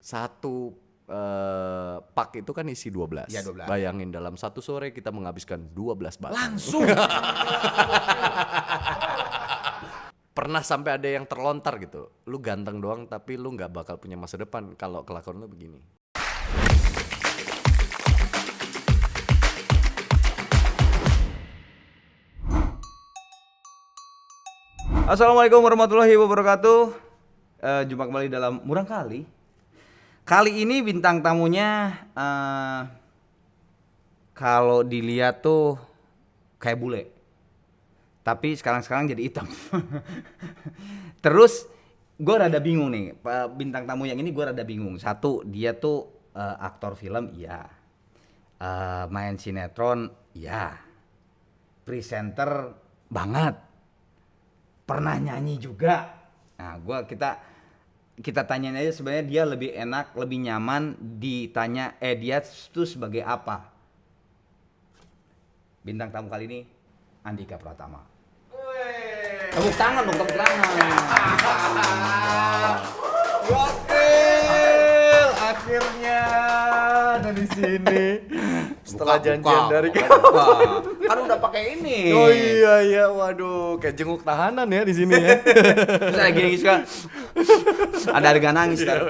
Satu pak itu kan isi 12. Ya, 12. Bayangin dalam satu sore kita menghabiskan 12 batang. Langsung. Pernah sampai ada yang terlontar gitu. Lu ganteng doang tapi lu nggak bakal punya masa depan kalau kelakuan lu begini. Assalamualaikum warahmatullahi wabarakatuh. Jumpa kembali dalam Murang Kali. Kali ini bintang tamunya kalau dilihat tuh kayak bule, tapi sekarang jadi hitam. Terus gue rada bingung nih, bintang tamu yang ini gue rada bingung. Satu, dia tuh aktor film, iya, main sinetron, iya, presenter banget, pernah nyanyi juga. Nah, kita tanyain aja sebenarnya dia lebih enak, lebih nyaman ditanya dia tuh sebagai apa. Bintang tamu kali ini Andika Pratama. Tepuk tangan dong, tepuk tangan. Gokil, akhirnya dari sini. Setelah janjian dari Kan udah pakai ini. Oh iya, waduh, kayak jenguk tahanan ya di sini ya. Terus lagi nangis kan. Ada adegan nangis kan.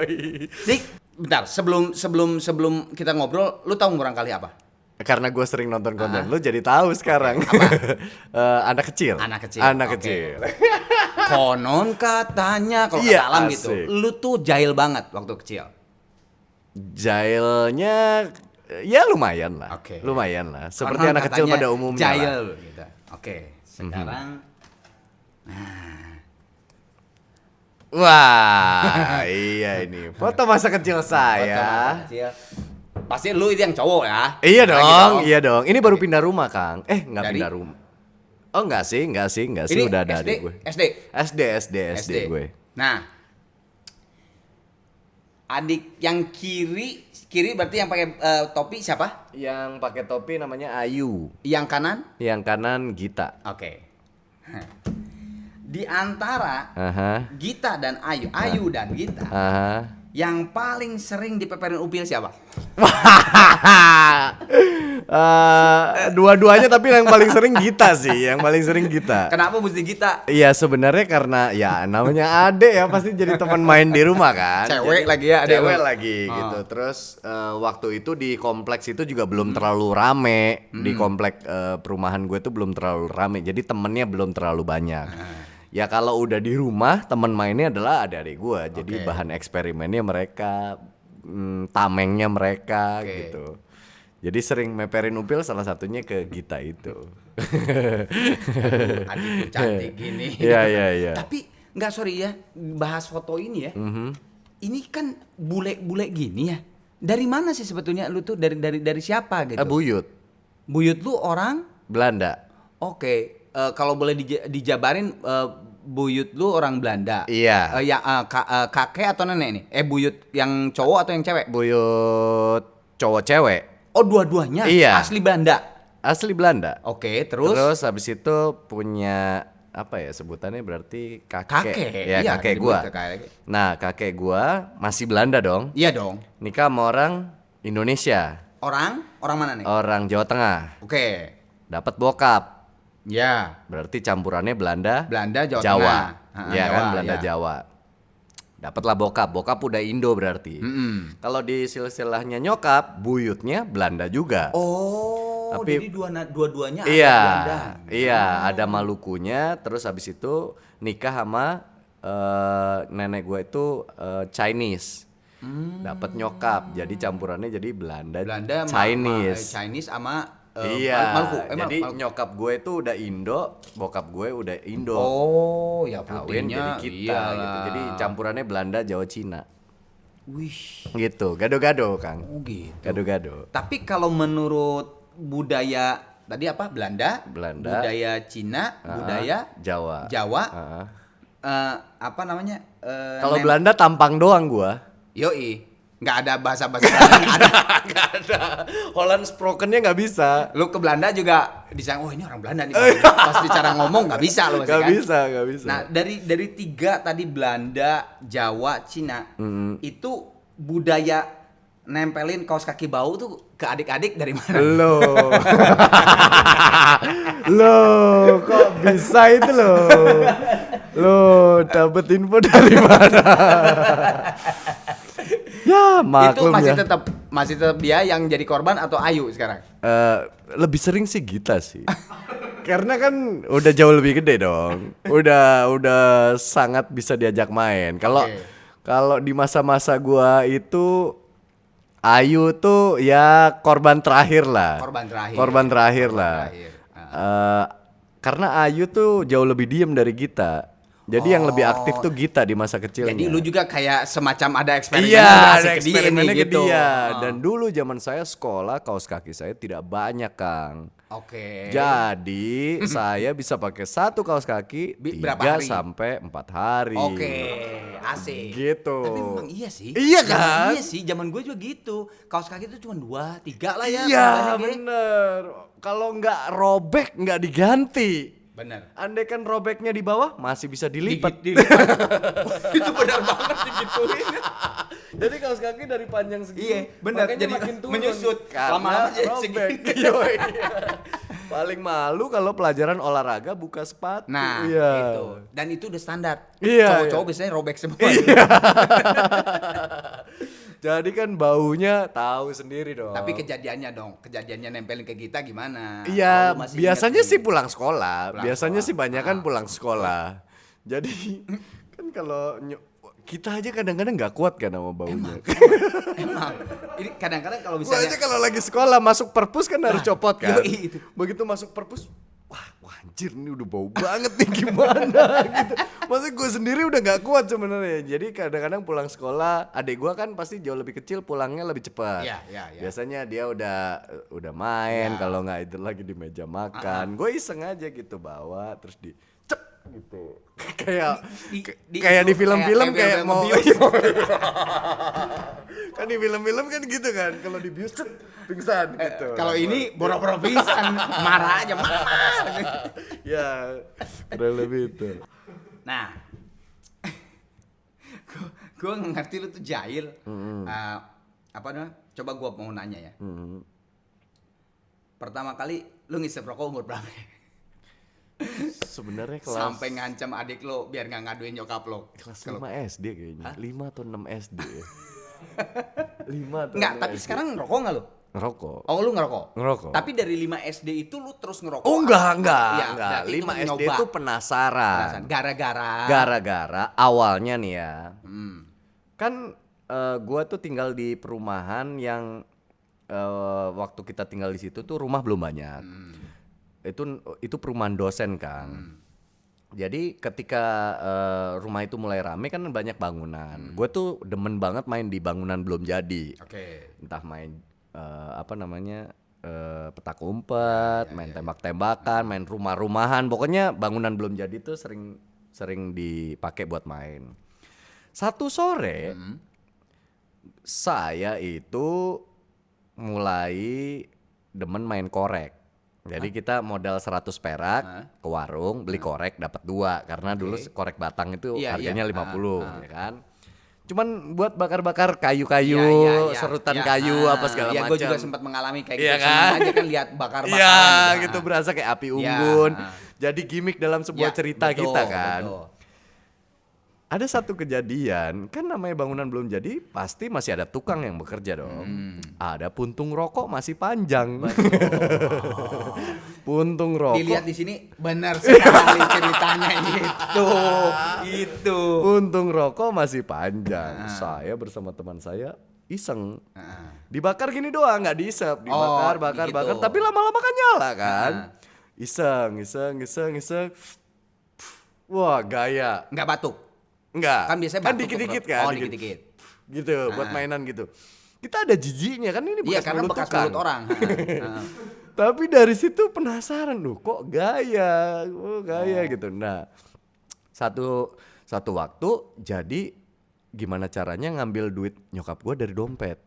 Dik, bentar, sebelum kita ngobrol, lu tahu Murang Kali apa? Karena gue sering nonton konten lu jadi tahu sekarang. Anak kecil. Anak kecil. Konon katanya kalau Iya, kata alam asik. gitu, lu tuh jahil banget waktu kecil. Jahilnya ya lumayan lah. Oke. Lumayan lah. Seperti Konon anak kecil katanya pada umumnya. jahil Lah. gitu. Oke, sekarang Wah, iya ini. Foto masa kecil saya. foto masa kecil. Pasti lu itu yang cowok ya? Iya Lagi dong, iya dong. Ini baru pindah rumah, Kang. Nggak Dari? pindah rumah. Oh, enggak sih. Ini Udah ada SD, adik gue. SD gue. Nah, adik yang kiri berarti yang pakai topi siapa? Yang pakai topi namanya Ayu. Yang kanan? Yang kanan Gita. Oke. Di antara Aha. Gita dan Ayu dan Gita, Aha. yang paling sering dipeperin upil siapa? Dua-duanya tapi yang paling sering Gita sih, yang paling sering Gita. Kenapa mesti Gita? Iya sebenarnya karena ya namanya adek ya pasti jadi teman main di rumah kan. Cewek Jadi, lagi ya, adek cewek lu. lagi gitu. Terus waktu itu di kompleks itu juga belum terlalu rame. Di komplek perumahan gue itu belum terlalu rame. Jadi temennya belum terlalu banyak. Ya kalau udah di rumah teman mainnya adalah adik-adik gue. Jadi Oke. bahan eksperimennya mereka, tamengnya mereka Oke. gitu. Jadi sering meperin upil salah satunya ke Gita itu. Adikku cantik gini. Iya. Tapi nggak, sorry ya, bahas foto ini ya. Ini kan bule-bule gini ya. Dari mana sih sebetulnya lu tuh, dari siapa gitu? Buyut, Buyut lu orang? Belanda. Oke. Kalau boleh dijabarin, buyut lu orang Belanda. Iya. Kakek atau nenek nih? Buyut yang cowok atau yang cewek? Buyut cowok cewek. Oh, dua-duanya? Iya. Asli Belanda? Asli Belanda. Oke, terus? Terus habis itu punya apa ya sebutannya berarti kakek. Kakek? Ya Iya, kakek disebut gua. kakek. Nah kakek gua masih Belanda dong. Iya dong. Nikah sama orang Indonesia. Orang mana nih? Orang Jawa Tengah. Oke. Dapat bokap. Ya. Berarti campurannya Belanda Jawa Jawa. Tengah. Iya kan Jawa, Belanda ya. Jawa. Dapatlah bokap udah Indo berarti. Kalau di silsilahnya nyokap, buyutnya Belanda juga. Oh, Tapi- jadi dua-duanya ada Iya, Belanda. iya ada Malukunya. Terus habis itu nikah sama nenek gue itu Chinese. Dapat nyokap, jadi campurannya jadi Belanda Chinese. Chinese sama Iya, Maluku. jadi Maluku. nyokap gue itu udah Indo, bokap gue udah Indo. Oh, ya Kawin putihnya. jadi kita gitu. Jadi campurannya Belanda, Jawa, Cina. Wih, Gitu, gado-gado, Kang. oh gitu. Gado-gado. Tapi kalau menurut budaya tadi apa? Belanda, budaya Cina, Ah, budaya Jawa. Jawa, Ah. apa namanya? Kalau Belanda tampang doang gua. Yoi, nggak ada bahasa-bahasa Belanda, nggak ada. Gak ada. Holland spokennya nggak bisa. Lu ke Belanda juga disangka, oh ini orang Belanda nih. Pas bicara ngomong nggak bisa lu pasti Gak kan? bisa. Nah, dari tiga tadi Belanda, Jawa, Cina, itu budaya nempelin kaos kaki bau tuh ke adik-adik dari mana? Loh. Loh, kok bisa itu loh? Loh, dapat info dari mana? Ya, Itu maklum masih ya. masih tetap dia yang jadi korban atau Ayu sekarang? Lebih sering sih Gita sih. Karena kan udah jauh lebih gede dong. Udah sangat bisa diajak main. Kalau Oke. kalau di masa-masa gua itu Ayu tuh ya korban terakhir lah. Korban terakhir lah. terakhir. Karena Ayu tuh jauh lebih diem dari Gita. Jadi yang lebih aktif tuh Gita di masa kecilnya. Jadi lu juga kayak semacam ada eksperimen Iya, ngasih ada ke dia eksperimennya nih, ke gitu. dia. Dan dulu zaman saya sekolah kaos kaki saya tidak banyak, Kang. Oke. Jadi saya bisa pakai satu kaos kaki Berapa 3 hari? sampai 4 hari. Oke, asik. Gitu. Tapi memang iya sih. Iya Zaman- kan? Iya sih, zaman gue juga gitu. Kaos kaki itu cuma 2, 3 lah ya. Iya banyak ya. bener. Kalau nggak robek nggak diganti. Bener. Andai kan robeknya di bawah masih bisa dilipat. Itu benar banget digituin. Jadi kaos kaki dari panjang segini. Iya, benar. makanya Jadi makin turun. menyusut. Karena Lama-lama jadi robek. segini. Yoi. Paling malu kalau pelajaran olahraga buka sepatu. Nah, Iya. itu. Dan itu udah standar. Iya, Cowok-cowok biasanya robek semua. Jadi kan baunya tahu sendiri dong. Tapi kejadiannya nempelin ke kita gimana? Iya, Kalau lu masih biasanya ingat sih nih. pulang sekolah. Pulang Biasanya sekolah. sih banyak kan pulang sekolah. Jadi kan kalau kita aja kadang-kadang nggak kuat kan sama baunya. Emang. Ini kadang-kadang kalau Gua aja misalnya kalau lagi sekolah masuk perpus kan harus copot kan. yoi, itu. Begitu masuk perpus, wah anjir ini udah bau banget nih gimana gitu. Maksudnya gue sendiri udah nggak kuat sebenarnya. Jadi kadang-kadang pulang sekolah, adik gue kan pasti jauh lebih kecil, pulangnya lebih cepat. Iya. Biasanya dia udah main, Iya. kalau nggak itu lagi di meja makan. Gue iseng aja gitu bawa, terus di cep gitu. kayak kayak di film-film kayak mau kan di film-film kan gitu kan, kalau dibius cep pingsan gitu. kalau ini boro-boro pingsan, marah aja mama. Ya kurang lebih itu. Nah, gue ngerti lu tuh jahil. Apa namanya? Coba gue mau nanya ya. Pertama kali lu ngisep rokok umur berapa? Sebenarnya kelas Sampai ngancam adik lo biar nggak ngaduin nyokap lo. kelas 5 SD kayaknya. 5 atau 6 SD ya. 5 atau Enggak, 6 tapi SD. sekarang ngerokok nggak lo? Ngerokok. Oh, lu ngerokok? Ngerokok. Tapi dari 5 SD itu lu terus ngerokok? Oh enggak. Iya, berarti 5 itu SD nyoba. itu penasaran. Gara-gara Awalnya nih ya. Hmm. Kan gua tuh tinggal di perumahan yang waktu kita tinggal di situ tuh rumah belum banyak. Itu perumahan dosen, Kang. Jadi ketika rumah itu mulai rame kan banyak bangunan. Gue tuh demen banget main di bangunan belum jadi. Oke. Entah main petak umpet, main tembak-tembakan, main rumah-rumahan. Pokoknya bangunan belum jadi tuh sering dipakai buat main. Satu sore saya itu mulai demen main korek. Jadi kita modal 100 perak ke warung, beli korek dapat 2 karena dulu korek batang itu Iya, harganya iya. 50 ya kan. Cuman buat bakar-bakar kayu-kayu, Iya, serutan iya. kayu apa segala Iya, macam. gue juga sempat mengalami kayak Iya gitu. kan? Senang aja kan lihat bakar-bakar. Iya, gitu berasa kayak api unggun. Iya. Jadi gimmick dalam sebuah Ya, cerita betul, kita kan. betul. Ada satu kejadian, kan namanya bangunan belum jadi, pasti masih ada tukang yang bekerja dong. Ada puntung rokok masih panjang. Puntung rokok. Dilihat di sini benar sekali ceritanya itu. Puntung rokok masih panjang. Saya bersama teman saya iseng. Dibakar gini doang, nggak diisep. Dibakar, bakar, gitu. bakar. Tapi lama-lama kan nyala kan. Iseng. Wah, gaya. Nggak batuk. Enggak. Kan biasanya kan batuk dikit-dikit tuh, kan. oh, dikit-dikit. Gitu, buat mainan gitu. Kita ada jijinya kan, ini Iya, bekas karena mulut bekas tukang. mulut orang. Tapi dari situ penasaran loh, kok gaya, gitu. Nah, satu waktu jadi gimana caranya ngambil duit nyokap gua dari dompet.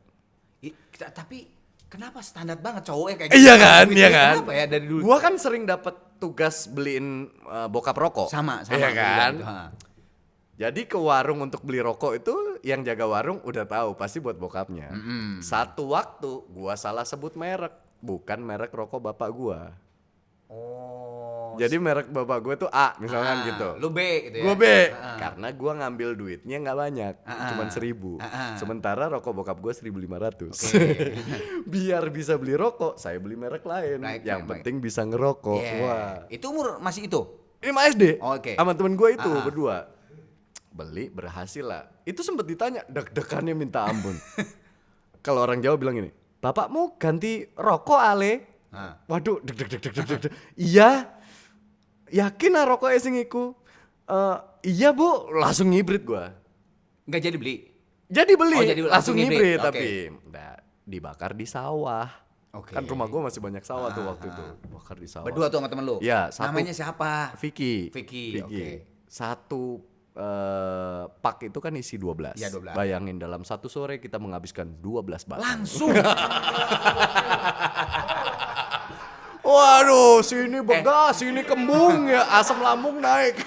Tapi kenapa standar banget cowoknya kayak Iya gitu? kan, Duitnya iya kan. Kenapa ya dari dulu? Gua kan sering dapat tugas beliin bokap rokok. Sama Iya kan. gitu, ha. Jadi ke warung untuk beli rokok itu yang jaga warung udah tahu pasti buat bokapnya. Satu waktu gua salah sebut merek, bukan merek rokok bapak gua. Oh. Jadi merek bapak gua tuh A misalkan gitu. Lu B gitu ya. Gua B karena gua ngambil duitnya nggak banyak, cuman 1.000. Sementara rokok bokap gua 1.500. Biar bisa beli rokok, saya beli merek lain. Yang penting bisa ngerokok. Wah. Itu umur masih itu? 5 SD. Oke. Sama temen gua itu berdua. Beli berhasil lah. Itu sempet ditanya, deg-degannya minta ampun. Kalau orang Jawa bilang gini, "Bapak mau ganti rokok ale?" Waduh, deg. Iya. Yakin lah rokoknya sing iku? Iya bu, langsung ngibrit gua. Nggak jadi beli? Jadi beli, langsung ngibrit. Okay. Tapi dibakar di sawah. Kan rumah gua masih banyak sawah tuh waktu itu. Bakar di sawah. Berdua tuh sama temen lu? Ya, namanya siapa? Vicky. Oke. Satu pak itu kan isi 12. Ya, 12. Bayangin dalam satu sore kita menghabiskan 12 batang. Langsung. Waduh, sini begas, sini kembung ya, asam lambung naik.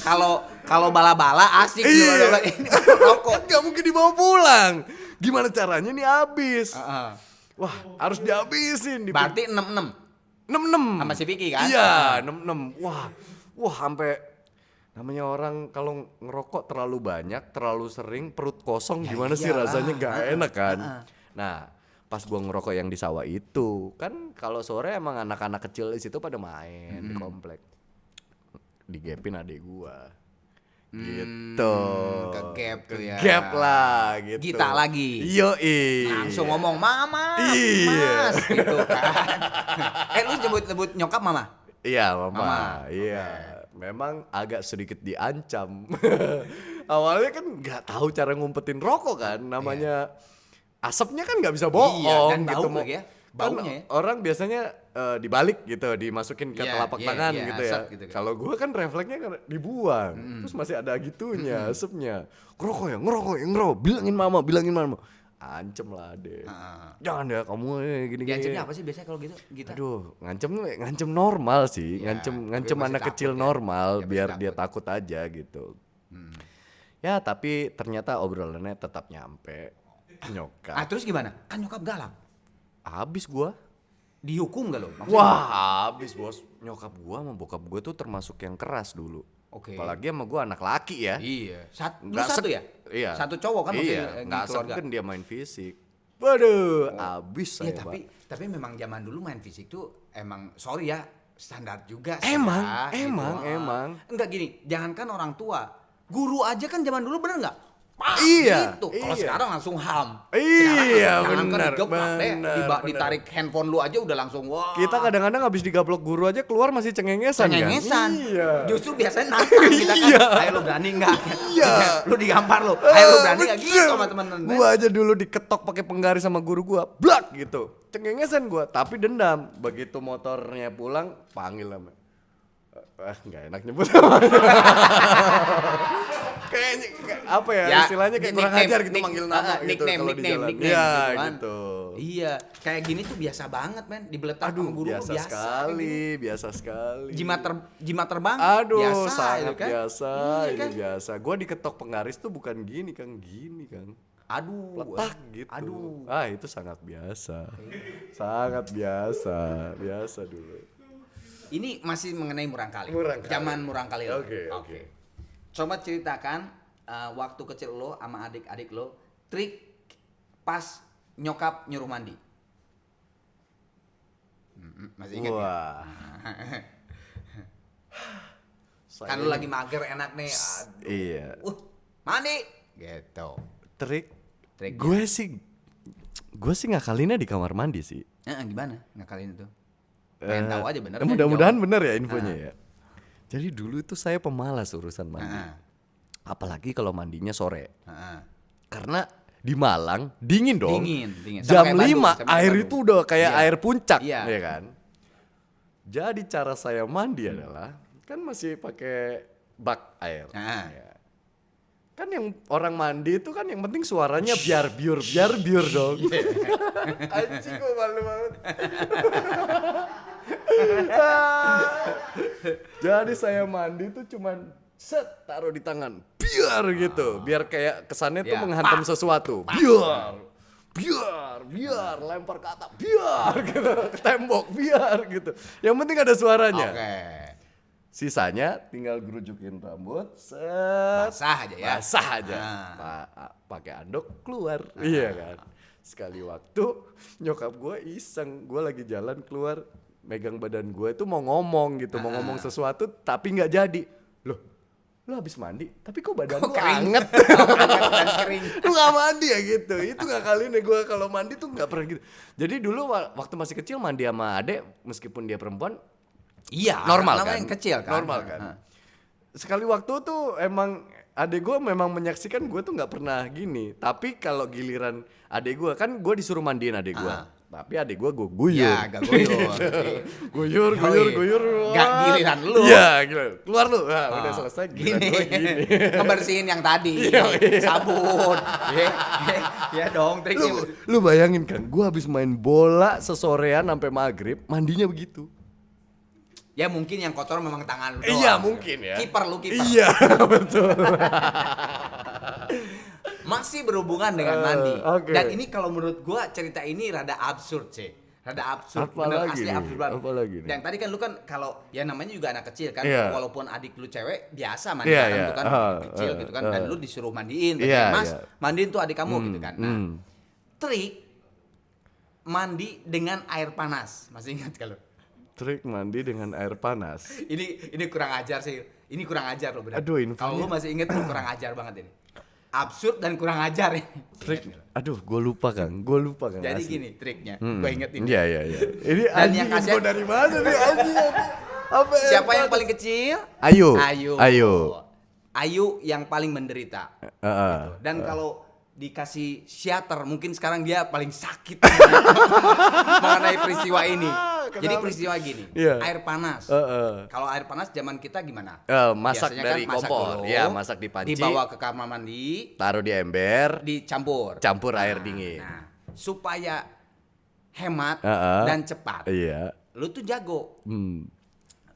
Kalau bala-bala asik Iya. ini rokok. Kan gak mungkin dibawa pulang. Gimana caranya nih habis? Wah, harus dihabisin. Berarti 66 66 sama si Vicky kan? Iya, 66. Wah, sampai namanya orang kalau ngerokok terlalu banyak, terlalu sering, perut kosong gimana sih rasanya gak enak kan. Nah, pas gua ngerokok yang di sawah itu, kan kalau sore emang anak-anak kecil di situ pada main di komplek. Digepin adik gua. Gitu. Ke gap tuh ya. Gap lah gitu. Gita lagi. Yoi. Langsung ngomong mama, Iya. mas gitu kan. Lu sebut nyokap mama? Iya, mama. Iya. Memang agak sedikit diancam. Awalnya kan nggak tahu cara ngumpetin rokok kan, namanya asapnya kan nggak bisa bohong. Iya, dan gitu. bau lagi ya, baunya ya. Orang biasanya dibalik gitu, dimasukin ke telapak tangan gitu ya. Gitu kan. Kalau gue kan refleksnya kan dibuang, terus masih ada gitunya asapnya. Ngerokok ya, bilangin mama. Ancem lah deh. Jangan ya kamu gini-gini. Diancamnya apa sih biasanya kalau gitu? Aduh, ngancem normal sih, ngancem anak kecil normal biar dia takut aja gitu. Ya tapi ternyata obrolannya tetap nyampe nyokap. Terus gimana? Kan nyokap galak. Habis gua. Dihukum gak lo? Wah, habis bos. Nyokap gua sama bokap gua tuh termasuk yang keras dulu. Oke. Apalagi sama gua anak laki ya. Iya. Lu Nggak satu ya? Iya. Satu cowok kan maksudnya nggak di keluarga. segen dia main fisik. Waduh, abis Iya, saya, tapi memang zaman dulu main fisik tuh emang sorry ya, standar juga sih. Emang, ya, emang. Enggak gini, jangankan orang tua, guru aja kan zaman dulu bener nggak? Iya, gitu. Kalau iya. sekarang langsung ham. Iya, Sekarang benar, benar. Ditarik handphone lu aja udah langsung wah. Kita kadang-kadang habis digablok guru aja keluar masih cengengesan kan? Iya. Justru biasanya nantang kita kan. Iya. Ayo lu berani enggak? Iya. Lu digampar lu. Ayo lu berani enggak gitu sama teman-teman. Gua aja dulu diketok pakai penggaris sama guru gua, blak gitu. Cengengesan gua, tapi dendam. Begitu motornya pulang, panggil namanya. Enggak enak nyebut. Kayaknya apa ya, istilahnya kayak kurang ajar gitu manggil nama gitu kalau di jalan. Iya gitu. Iya, kayak gini tuh biasa banget men, dibeletak sama guru biasa sekali. Jimat terbang. Aduh, biasa, sangat kan? biasa, Iya, ini kan? biasa. Gua diketok penggaris tuh bukan gini Kang. Aduh, Letak gitu. Aduh. Itu sangat biasa. Biasa dulu. Ini masih mengenai Murangkali. Zaman Murangkali. Oke. Coba ceritakan waktu kecil lo sama adik-adik lo trik pas nyokap nyuruh mandi. Masih ingat Wah. ya? Kan lu lagi mager enak nih. Aduh. Iya. Mandi gitu. Trik. Trik. Gue sih ngakalinnya di kamar mandi sih. Gimana ngakalin itu? Pengen tahu aja bener. Mudah-mudahan bener ya infonya ya. Jadi dulu itu saya pemalas urusan mandi. Apalagi kalau mandinya sore. Karena di Malang dingin dong. Dingin. Jam Sama kayak 5 Bandung, air itu udah kayak Iya. air puncak, Iya. ya kan? Jadi cara saya mandi adalah kan masih pakai bak air. Ya. Kan yang orang mandi itu kan yang penting suaranya biar biur dong. Anjing gue malu banget. Jadi saya mandi tuh cuman set taruh di tangan, biar gitu, biar kayak kesannya tuh Ya, menghantam sesuatu, biar lempar ke atap, biar gitu, ke tembok, biar gitu. Yang penting ada suaranya. Oke. Sisanya tinggal gerujukin rambut, set, Basah aja ya. basah aja, pakai anduk keluar, iya kan. Sekali waktu nyokap gue iseng, gue lagi jalan keluar, megang badan gue itu mau ngomong gitu, mau ngomong sesuatu tapi nggak jadi. Loh, lu habis mandi, tapi kok badan lu anget? Dan kering. Lu gak mandi ya gitu. Itu gak kali nih gue kalau mandi tuh gak pernah gitu. Jadi dulu waktu masih kecil mandi sama adek, meskipun dia perempuan, Iya, normal karena kan? yang kecil kan. Normal kan? Sekali waktu tuh emang adek gue memang menyaksikan gue tuh nggak pernah gini. Tapi kalau giliran adek gue kan gue disuruh mandiin adek gue. Tapi adek gue guyur. Ya, agak guyur. Guyur. Gak Wah. giliran lu. Iya, giliran. Keluar lu. Nah, udah selesai giliran Gini. gue gini. Ngebersihin yang tadi. Sabun. Ya dong triknya. Lu bayangin kan, gue habis main bola sesorean sampai maghrib, mandinya begitu. Ya mungkin yang kotor memang tangan lu doang. Iya mungkin ya. Kiper lu kiper. Iya betul. Masih berhubungan dengan mandi. Oke. Dan ini kalau menurut gua cerita ini rada absurd sih. Rada absurd. Apa Bener lagi asli nih? absurd banget. Apa lagi nih? Dan tadi kan lu kan kalau ya namanya juga anak kecil kan. Iya. Walaupun adik lu cewek biasa mandi Iya, bareng iya. tuh kan kecil gitu kan. Dan lu disuruh mandiin. Iya, Mas iya. mandiin tuh adik kamu gitu kan. Nah trik mandi dengan air panas. Masih ingat kalau? Trik mandi dengan air panas. Ini kurang ajar sih. Ini kurang ajar loh benar. Aduh, infonya. Kalau lu masih inget tuh kurang ajar banget ini. Absurd dan kurang ajar ini. Trik, aduh gue lupa Kang. Jadi asli. gini triknya. Gue inget ini. Iya. Ini Dan anjing yang kasih- info dari mana nih anjing? Apa Siapa yang paling kecil? Ayu. Ayu yang paling menderita. Heeh. Gitu. Dan kalau dikasih syater mungkin sekarang dia paling sakit mengenai peristiwa ini. Jadi peristiwa gini, Iya. air panas. Kalau air panas zaman kita gimana? Masak Biasanya dari masak kompor. dulu, Ya, masak di panci. dibawa ke kamar mandi, Taruh di ember, dicampur. campur air dingin. Nah, supaya hemat Heeh. dan cepat. Iya. Lu tuh jago.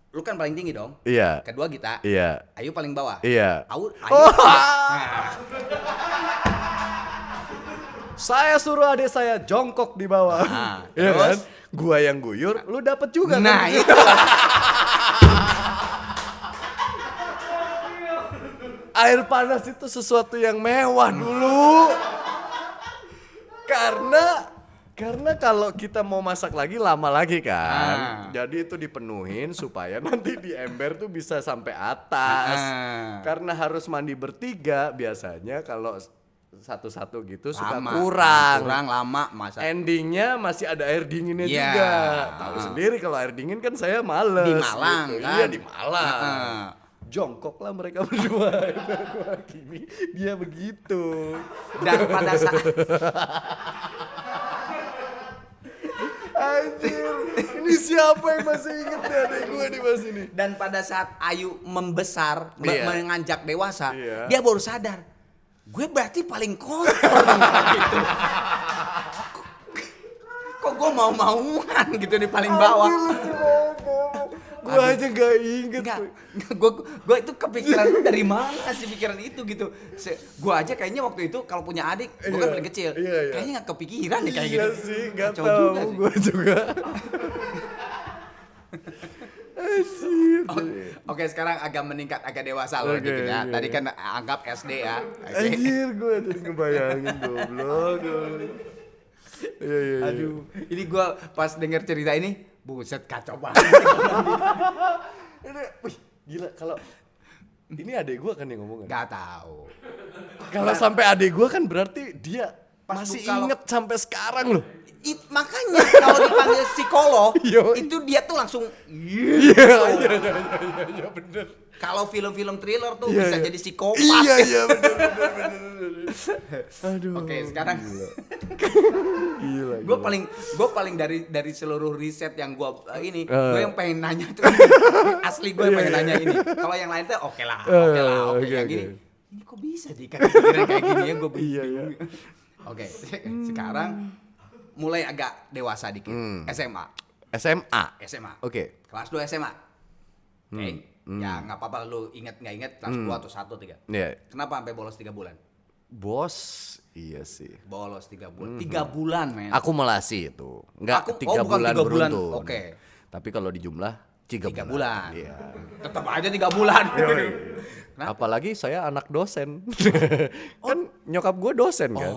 Lu kan paling tinggi dong. Iya. Kedua kita. Iya. Ayu paling bawah. Iya. Ayu. Nah, Saya suruh adik saya jongkok di bawah. Iya kan? terus? Gua yang guyur, lu dapet juga nah kan? itu. Air panas itu sesuatu yang mewah dulu. Karena kalau kita mau masak lagi lama lagi kan. Jadi itu dipenuhin supaya nanti di ember tuh bisa sampai atas. Karena harus mandi bertiga biasanya kalau satu-satu gitu suka kurang lama masak. endingnya masih ada air dinginnya Iya. juga. Tahu sendiri kalau air dingin kan saya males. Di Malang gitu. kan? Iya di Malang. Jongkoklah mereka berdua. Gua gini, dia begitu. Dan pada saat Anjir, ini siapa yang masih inget ya adek gue di mas ini? dan pada saat Ayu membesar, Iya. menganjak dewasa, Iya. dia baru sadar, gue berarti paling kotor gitu. Kok gue mau-mauan gitu di paling bawah. Gue aja gak inget. Enggak, gue itu kepikiran lu dari mana sih pikiran itu gitu. Gue aja kayaknya waktu itu kalau punya adik, gue kan Iya, paling kecil, iya. kayaknya nggak kepikiran nih kayak Iya gitu. sih, gak Kacau tau juga sih. gue juga. Anjir. Oke, sekarang agak meningkat, agak dewasa loh Oke, dikit ya. oke. Tadi kan anggap SD ya. Oke. Anjir, gue jadi ngebayangin goblok. Iya. Aduh, ini gue pas denger cerita ini, buset kacau banget. Wih, gila kalau ini adek gue kan yang ngomong kan? Gak tahu. Kalau sampai adek gue kan berarti dia Pas masih buka inget sampai sekarang loh. Makanya kalau dipanggil psikolog, Yo. itu dia tuh langsung. Iya bener. Kalau film-film thriller tuh Iya, bisa iya. jadi psikopat. Iya bener. Aduh. Oke, sekarang Gila. gue paling dari seluruh riset yang gue ini, Ah. gue yang pengen nanya tuh asli gue yang pengen nanya ini. Kalau yang lain tuh oke lah. Oke, Yang oke. gini, ini kok bisa dikira kayak gini ya gue Iya. Oke, sekarang mulai agak dewasa dikit. SMA. SMA. SMA. Oke. Kelas 2 SMA. Oke. Ya nggak apa-apa lu nggak inget kelas 2 atau 1 3. Iya. Kenapa sampai bolos 3 bulan? Bos, iya sih. Bolos 3 bulan. 3 bulan, men. Akumulasi itu. Enggak Bukan 3 bulan 3 bulan. beruntun. Oke. Tapi kalau dijumlah 3 3 bulan. bulan. Iya. Tetap aja 3 bulan. Kenapa? Apalagi saya anak dosen. Kan nyokap gue dosen kan.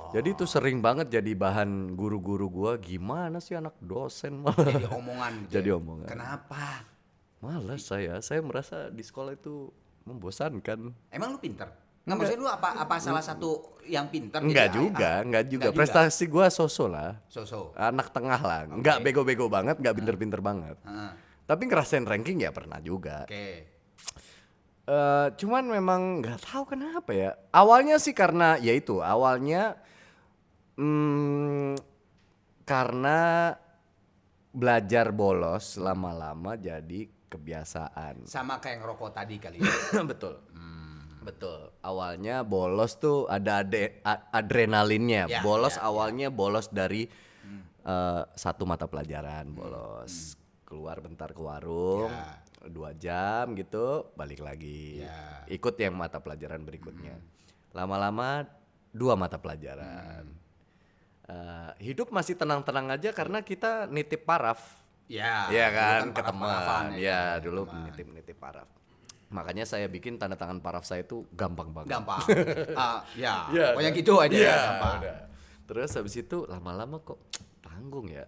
Jadi itu sering banget jadi bahan guru-guru gue, gimana sih anak dosen malah. Jadi omongan gitu. Jadi ya? omongan. Kenapa? Malas saya merasa di sekolah itu membosankan. Emang lu pinter? Nggak, maksudnya lu apa salah satu yang pinter? Enggak jadi, juga. Enggak juga. Prestasi gue so-so lah. So-so. Anak tengah lah. Enggak bego-bego banget, enggak pinter-pinter banget. Heeh. Tapi ngerasain ranking ya pernah juga. Oke. Cuman memang nggak tahu kenapa ya. Awalnya sih karena ya itu, karena belajar bolos lama-lama jadi kebiasaan. Sama kayak ngerokok tadi kali ya. Betul. Betul. Awalnya bolos tuh ada adrenalinnya. Ya, Bolos ya, awalnya bolos dari satu mata pelajaran bolos. Keluar bentar ke warung. Ya. 2 jam gitu, balik lagi. Ya. Ikut yang mata pelajaran berikutnya. Lama-lama 2 mata pelajaran. Hidup masih tenang-tenang aja karena kita nitip paraf. Ya. Iya kan, dulu ke paraf-parafan teman. Ya, dulu nitip paraf. Makanya saya bikin tanda tangan paraf saya itu gampang banget. Gampang. Ya. Iya, Pokoknya kan? gitu aja Iya, ya. Gampang. udah. Terus habis itu lama-lama kok tanggung ya.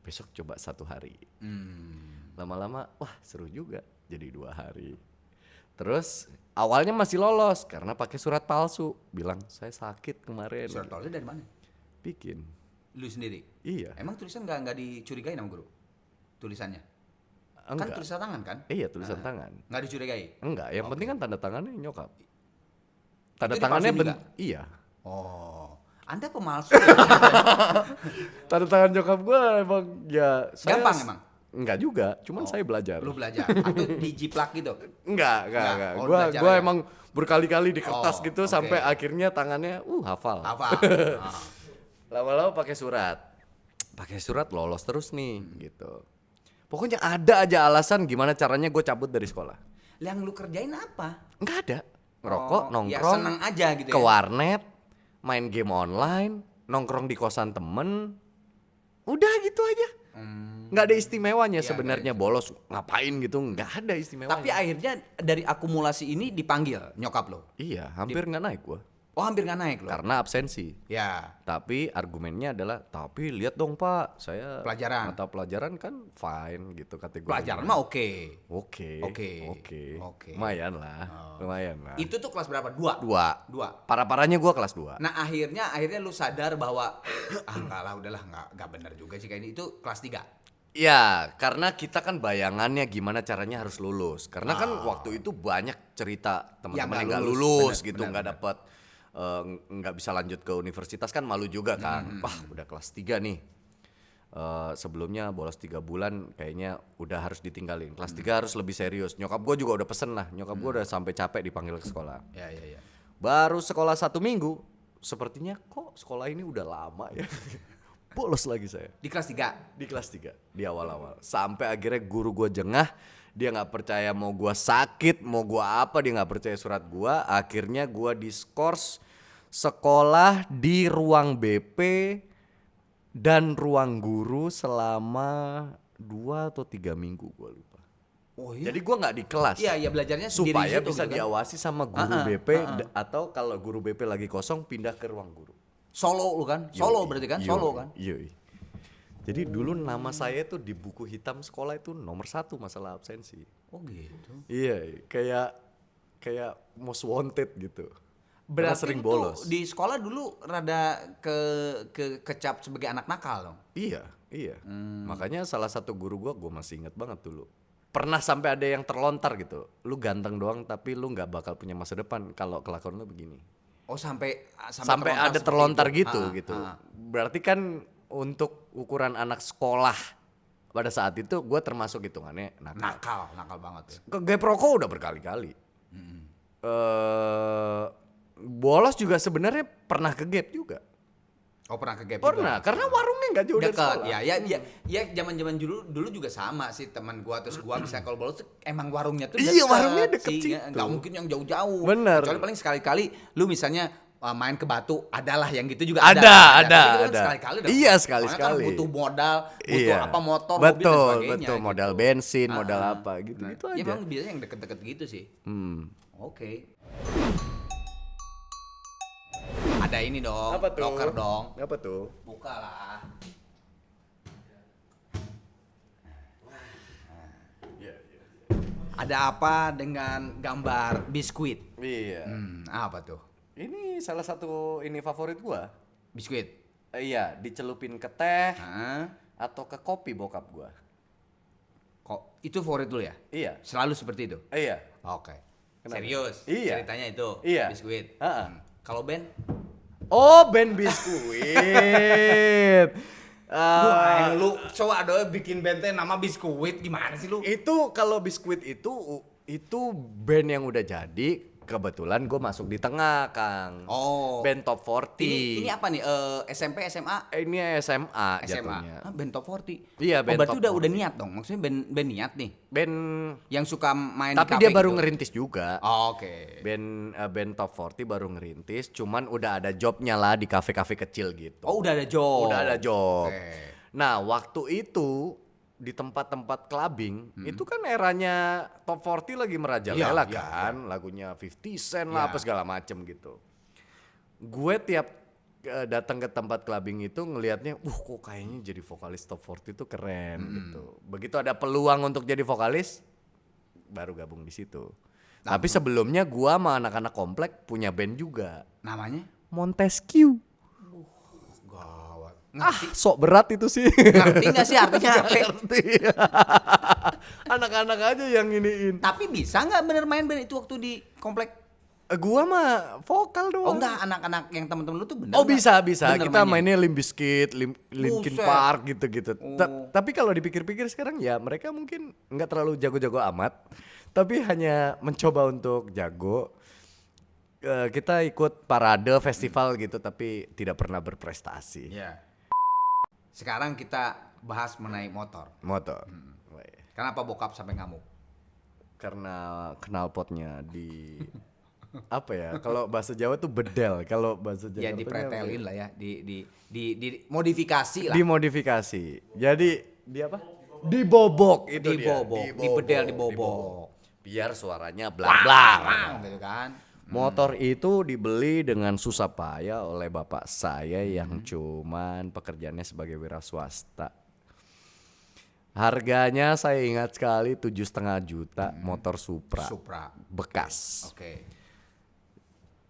Besok coba 1 hari. Lama-lama wah seru juga jadi 2 hari. Terus awalnya masih lolos karena pakai surat palsu, bilang saya sakit kemarin. Surat palsu dari mana? Bikin. Lu sendiri? Iya. Emang tulisan nggak dicurigai sama guru? Tulisannya? Enggak. Kan tulisan tangan kan? Iya tulisan tangan. Nggak dicurigai? Enggak, yang penting kan tanda tangannya nyokap. Tanda Itu tangannya dipalsuin juga? iya. Oh. Anda pemalsu ya? Tanda tangan nyokap gue emang ya saya Gampang emang? Enggak juga, cuman saya belajar. Lu belajar? Atau dijiplak gitu? Enggak. Oh, Gua belajar gua ya? emang berkali-kali di kertas Oh, gitu oke. sampai akhirnya tangannya hafal. Apa? Lama-lama pakai surat. Pakai surat lolos terus nih gitu. Pokoknya ada aja alasan gimana caranya gue cabut dari sekolah. Yang lu kerjain apa? Enggak ada. Ngerokok, Ya nongkrong, seneng aja gitu ke ya? warnet, main game online, nongkrong di kosan temen. Udah gitu aja. Nggak ada istimewanya Ya, sebenarnya bolos ngapain gitu, nggak ada istimewanya. Tapi akhirnya dari akumulasi ini dipanggil nyokap lo? Iya, hampir nggak naik gua. Oh, hampir nggak naik lo? Karena absensi. Ya. Tapi argumennya adalah, tapi lihat dong Pak, saya Pelajaran. mata pelajaran kan fine gitu kategorinya. Pelajaran mah oke. Oke. Oke. Lumayan lah, lumayan lah. Itu tuh kelas berapa? 2? 2. Parah-parahnya gua kelas 2. Nah akhirnya lu sadar bahwa enggak lah, udahlah, enggak benar juga sih kayak ini. Itu kelas 3. Ya, karena kita kan bayangannya gimana caranya harus lulus. Karena kan waktu itu banyak cerita teman-teman yang nggak lulus gitu, nggak dapat, nggak bisa lanjut ke universitas kan malu juga kan. Wah, udah kelas 3 nih. Sebelumnya bolos 3 bulan kayaknya udah harus ditinggalin. Kelas 3 harus lebih serius. Nyokap gue juga udah pesen lah. Nyokap gue udah sampai capek dipanggil ke sekolah. Ya. Baru sekolah 1 minggu, sepertinya kok sekolah ini udah lama ya. Bolos lagi saya. Di kelas 3. Di kelas 3, di awal-awal. Sampai akhirnya guru gue jengah, dia gak percaya mau gue sakit, mau gue apa, dia gak percaya surat gue. Akhirnya gue diskors sekolah di ruang BP dan ruang guru selama 2 atau 3 minggu, gue lupa. Oh iya? Jadi gue gak di kelas. Iya, belajarnya sendiri supaya gitu, bisa gitu kan? diawasi sama guru BP atau kalau guru BP lagi kosong pindah ke ruang guru. Solo lu kan? Solo berarti kan? Solo kan? Iya. Jadi dulu nama saya tuh di buku hitam sekolah itu nomor 1 masalah absensi. Oh gitu. Iya, kayak most wanted gitu. Karena Berarti sering itu bolos. di sekolah dulu rada kecap sebagai anak nakal dong? Iya. Makanya salah satu guru gua masih ingat banget dulu. Pernah sampai ada yang terlontar gitu. Lu ganteng doang tapi lu nggak bakal punya masa depan kalau kelakuan lu begini. Oh sampai Ada terlontar seperti gitu itu. gitu. Berarti kan untuk ukuran anak sekolah pada saat itu gue termasuk hitungannya nakal. Nakal banget ya. Ke gap rokok udah berkali-kali. Bolos juga sebenarnya pernah ke gap juga. Oh pernah ke Gap Pernah, juga? karena warungnya nggak jauh dari Dekat, sekolah. ya zaman dulu juga sama sih teman gua terus gua bisa kalau bolos tuh emang warungnya tuh Iya, deket warungnya deket sih, situ. nggak mungkin yang jauh-jauh. Bener. Kecuali paling sekali-kali lu misalnya main ke Batu, adalah yang gitu juga Ada. Tapi itu kan Ada. sekali-kali dong. Iya, Soalnya sekali-sekali. kan butuh modal, butuh Iya. apa motor, mobil dan Betul, sebagainya. betul. gitu. Modal bensin, modal Ah, apa gitu-gitu nah, aja. Ya emang biasanya yang deket-deket gitu sih. Oke. Ada ini dong, Apa tuh? locker dong. Apa tuh? Buka lah. Ada apa dengan gambar biskuit? Iya. Apa tuh? Ini salah satu ini favorit gua. Biskuit. Iya, dicelupin ke teh Hah? atau ke kopi bokap gua. Kok itu favorit dulu ya? Iya. Selalu seperti itu? Iya. Oke. Kenapa? Serius? Iya. Ceritanya itu? Iya. Biskuit? Ha-ha. Kalau Ben? Oh, band biskuit. Wah, lu coba dong bikin benteng nama biskuit gimana sih lu? Itu kalau biskuit itu band yang udah jadi. Kebetulan gue masuk di tengah, Kang. Oh. Band top 40. Ini apa nih? SMP, SMA? Ini SMA SMA. jatuhnya. Band top 40. Iya, band berarti top udah 40. niat dong. Maksudnya band niat nih. Band Yang suka main tapi di dia kafe baru gitu. ngerintis juga. Oh, oke. Band top 40 baru ngerintis, cuman udah ada jobnya lah di kafe-kafe kecil gitu. Oh, udah ada job. Udah ada job. Oke. Nah, waktu itu di tempat-tempat clubbing itu kan eranya top 40 lagi merajalela Iya, kan, lagunya 50 Cent lah Iya. apa segala macem gitu. Gue tiap datang ke tempat clubbing itu ngelihatnya, kok kayaknya jadi vokalis top 40 itu keren gitu. Begitu ada peluang untuk jadi vokalis, baru gabung di situ. Tapi sebelumnya gua sama anak-anak komplek punya band juga, Namanya? Montesquieu. Gawat. Sok berat itu sih. Ngerti nggak sih artinya apa? Ngerti. Anak-anak aja yang iniin. Tapi bisa nggak bener main band itu waktu di komplek? Gua mah vokal doang. Oh enggak, anak-anak yang temen-temen lu tuh bener Oh nggak? bisa. Bener Kita mainnya Limp Bizkit, Linkin Buset. Park gitu-gitu. Oh. Tapi kalau dipikir-pikir sekarang ya mereka mungkin nggak terlalu jago-jago amat. Tapi hanya mencoba untuk jago. Kita ikut parade festival gitu tapi tidak pernah berprestasi. Iya. Sekarang kita bahas mengenai motor. Motor. Kenapa bokap sampai ngamuk? Karena knalpotnya di apa ya? Kalau bahasa Jawa tuh bedel, kalau bahasa Jawa Ya dipretelin lah ya, di modifikasi lah. dimodifikasi. Jadi di apa? Dibobok itu dia. Dibobok, dibedel, dibobok. Biar suaranya blar-blar. Wah, gitu kan. Motor itu dibeli dengan susah payah oleh bapak saya yang cuman pekerjaannya sebagai wira swasta. Harganya saya ingat sekali 7,5 juta motor Supra. Supra. Bekas. Oke.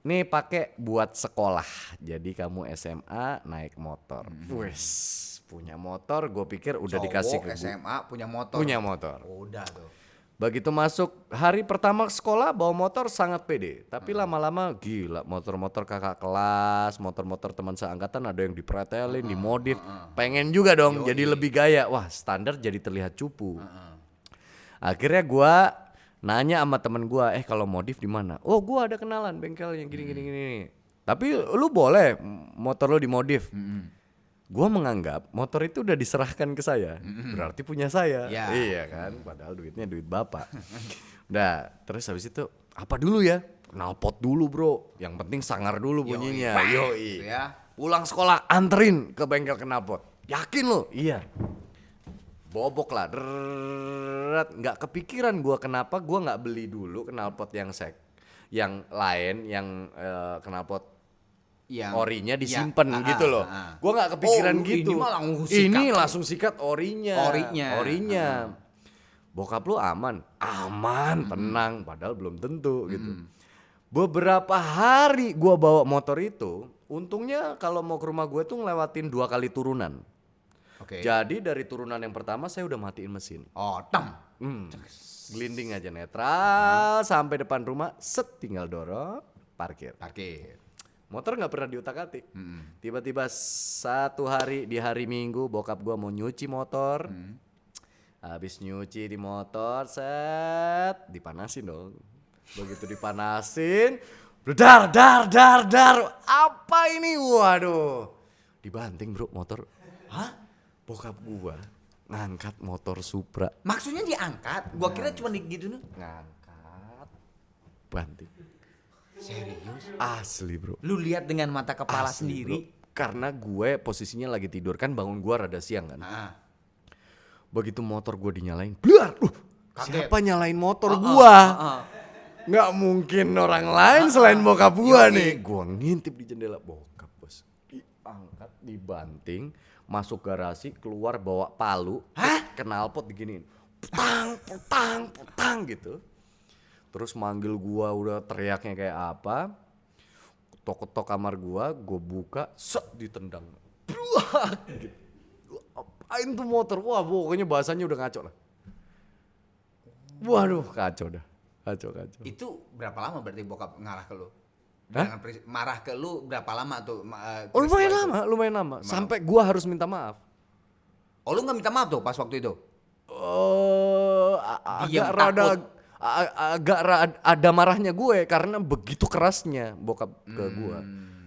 Nih pakai buat sekolah. Jadi kamu SMA naik motor. Wes, punya motor gue pikir udah dikasih ke Cowok SMA punya motor. Punya motor. Udah tuh. Begitu masuk hari pertama sekolah bawa motor sangat pede. Tapi lama-lama gila, motor-motor kakak kelas, motor-motor teman seangkatan ada yang dipretelin, dimodif. Pengen juga dong jadi lebih gaya. Wah, standar jadi terlihat cupu. Akhirnya gua nanya sama temen gua, kalau modif di mana? Oh, gua ada kenalan bengkel yang gini. Tapi lu boleh motor lu dimodif. Gua menganggap motor itu udah diserahkan ke saya, berarti punya saya. Ya. Iya kan, padahal duitnya duit bapak. Udah, terus habis itu apa dulu ya? Knalpot dulu bro, yang penting sangar dulu bunyinya. Gitu ya. Pulang sekolah anterin ke bengkel knalpot. Yakin lo? Iya. Bobok lah, nggak kepikiran gua kenapa gua nggak beli dulu knalpot yang lain, yang knalpot Yang orinya disimpan gitu loh. Gua nggak kepikiran gitu. Ini mah langsung sikat. Ini langsung sikat orinya. Orinya. Bokap lu aman? Aman, tenang. Padahal belum tentu gitu. Beberapa hari gua bawa motor itu, untungnya kalau mau ke rumah gue tuh ngelewatin 2 kali turunan. Oke. Jadi dari turunan yang pertama saya udah matiin mesin. Oh, tem. Gelinding aja netral sampai depan rumah, set tinggal dorong, parkir. Parkir. Motor nggak pernah diutak-atik. Tiba-tiba satu hari di hari Minggu bokap gua mau nyuci motor. Habis nyuci di motor, set dipanasin dong. Begitu dipanasin, dar. Apa ini? Waduh. Dibanting bro motor. Hah? Bokap gua ngangkat motor Supra. Maksudnya diangkat? Gua kira cuma gitu nih. Ngangkat. Banting. Serius? Asli bro. Lu lihat dengan mata kepala Asli, sendiri? bro. Karena gue posisinya lagi tidur kan, bangun gue rada siang kan. Begitu motor gue dinyalain, blar, Kaget. siapa nyalain motor gue? Nggak mungkin orang lain selain bokap gue nih. Gue ngintip di jendela, bokap bos. Diangkat, dibanting, masuk garasi, keluar bawa palu, knalpot diginiin. Putang gitu. Terus manggil gue, udah teriaknya kayak apa. Ketok-ketok kamar gue buka, ditendang. Gitu. Apain tuh motor? Wah pokoknya bahasanya udah ngaco lah. Waduh kacau dah. Kacau. Itu berapa lama berarti bokap ngarah ke lu? Hah? Dengan marah ke lu berapa lama tuh? Lumayan lama. Sampai gue harus minta maaf. Oh lu gak minta maaf tuh pas waktu itu? Agak ada marahnya gue karena begitu kerasnya bokap ke gue.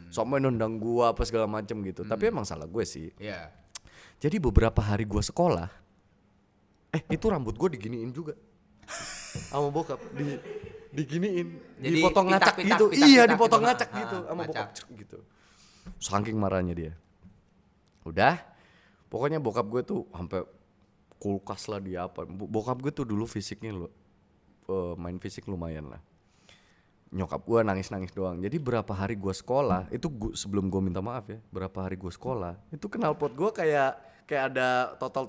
Sampai nendang gue apa segala macem gitu. Tapi emang salah gue sih. Iya. Jadi beberapa hari gue sekolah, itu rambut gue diginiin juga. Sama bokap diginiin, Jadi dipotong ngacak pitak, gitu. pitak, Iya, pitak dipotong gitu, ngacak gitu sama ngacak. bokap gitu. Saking marahnya dia. Udah, pokoknya bokap gue tuh sampai kulkas lah dia apa. Bokap gue tuh dulu fisiknya main fisik lumayan lah. Nyokap gue nangis doang. Jadi berapa hari gue sekolah itu sebelum gue minta maaf ya, berapa hari gue sekolah itu knalpot gue kayak ada totol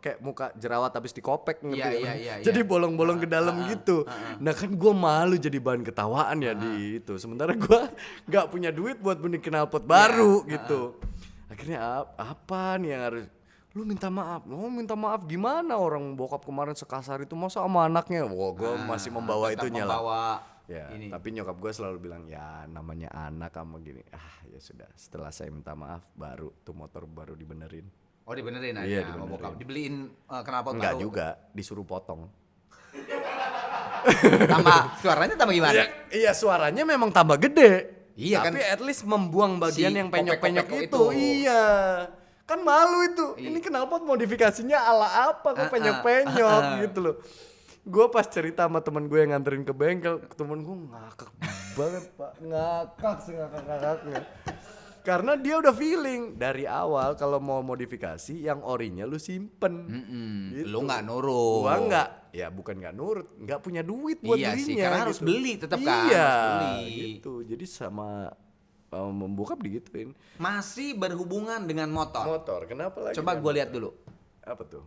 kayak muka jerawat habis dikopek ngerti Iya, gak? iya. Jadi bolong-bolong ke dalam gitu. Nah kan gue malu jadi bahan ketawaan ya di itu. Sementara gue nggak punya duit buat beli knalpot baru gitu. Akhirnya apa nih yang harus lu minta maaf? Lu minta maaf gimana, orang bokap kemarin sekasar itu masa sama anaknya? Wah gue masih membawa tetap itunya lah. Ya, ini. tapi nyokap gue selalu bilang ya namanya anak kamu gini. Ya sudah, setelah saya minta maaf baru tuh motor baru dibenerin. Oh dibenerin aja Iya, sama dibenerin. bokap. Dibeliin knalpot Enggak baru. juga, disuruh potong. Suaranya tambah gimana? Iya suaranya memang tambah gede. Iya tapi kan? at least membuang bagian Si yang penyok-penyok kopek-kopek itu. Iya. Kan malu itu. Ini knalpot modifikasinya ala apa kok penyok-penyok gitu loh. Gue pas cerita sama temen gue yang nganterin ke bengkel, temen gue ngakak banget pak, ngakak sengakak-ngakaknya. Karena dia udah feeling dari awal kalau mau modifikasi yang orinya lu simpen. Gitu. Lu nggak nurut. Gua nggak, ya bukan nggak nurut, nggak punya duit buat Iya belinya. sih, karena harus beli tetap kan, Iya, harus beli. gitu. Jadi sama membokap digituin. Masih berhubungan dengan motor. Motor, kenapa lagi? Coba gue lihat dulu. Apa tuh?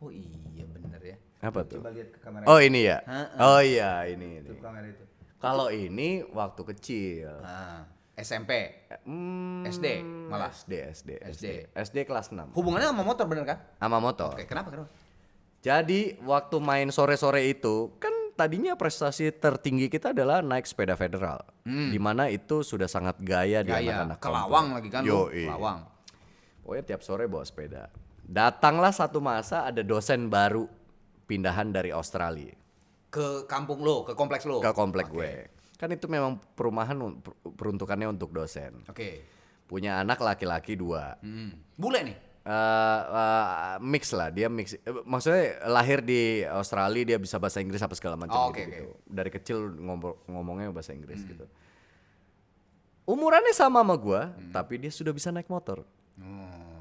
Oh iya bener ya. Apa tuh? Coba lihat ke kamera. Oh ini ya? Oh iya ini. Itu kamera itu. Kalau ini waktu kecil. SMP, SD malah. SD kelas 6. Hubungannya sama motor bener kan? Sama motor. Oke, kenapa? Jadi waktu main sore-sore itu kan tadinya prestasi tertinggi kita adalah naik sepeda federal. Di mana itu sudah sangat gaya di anak-anak ke Lawang lagi kan lu? Yoi. Lawang. Pokoknya tiap sore bawa sepeda. Datanglah satu masa ada dosen baru pindahan dari Australia Ke kampung lo, ke kompleks lo. ke komplek gue. Kan itu memang perumahan peruntukannya untuk dosen. Oke. Punya anak laki-laki 2. Bule nih. Mix lah, dia mix. Maksudnya lahir di Australia, dia bisa bahasa Inggris apa segala macam Oke. gitu. Dari kecil ngomongnya bahasa Inggris gitu. Umurannya sama gua, tapi dia sudah bisa naik motor.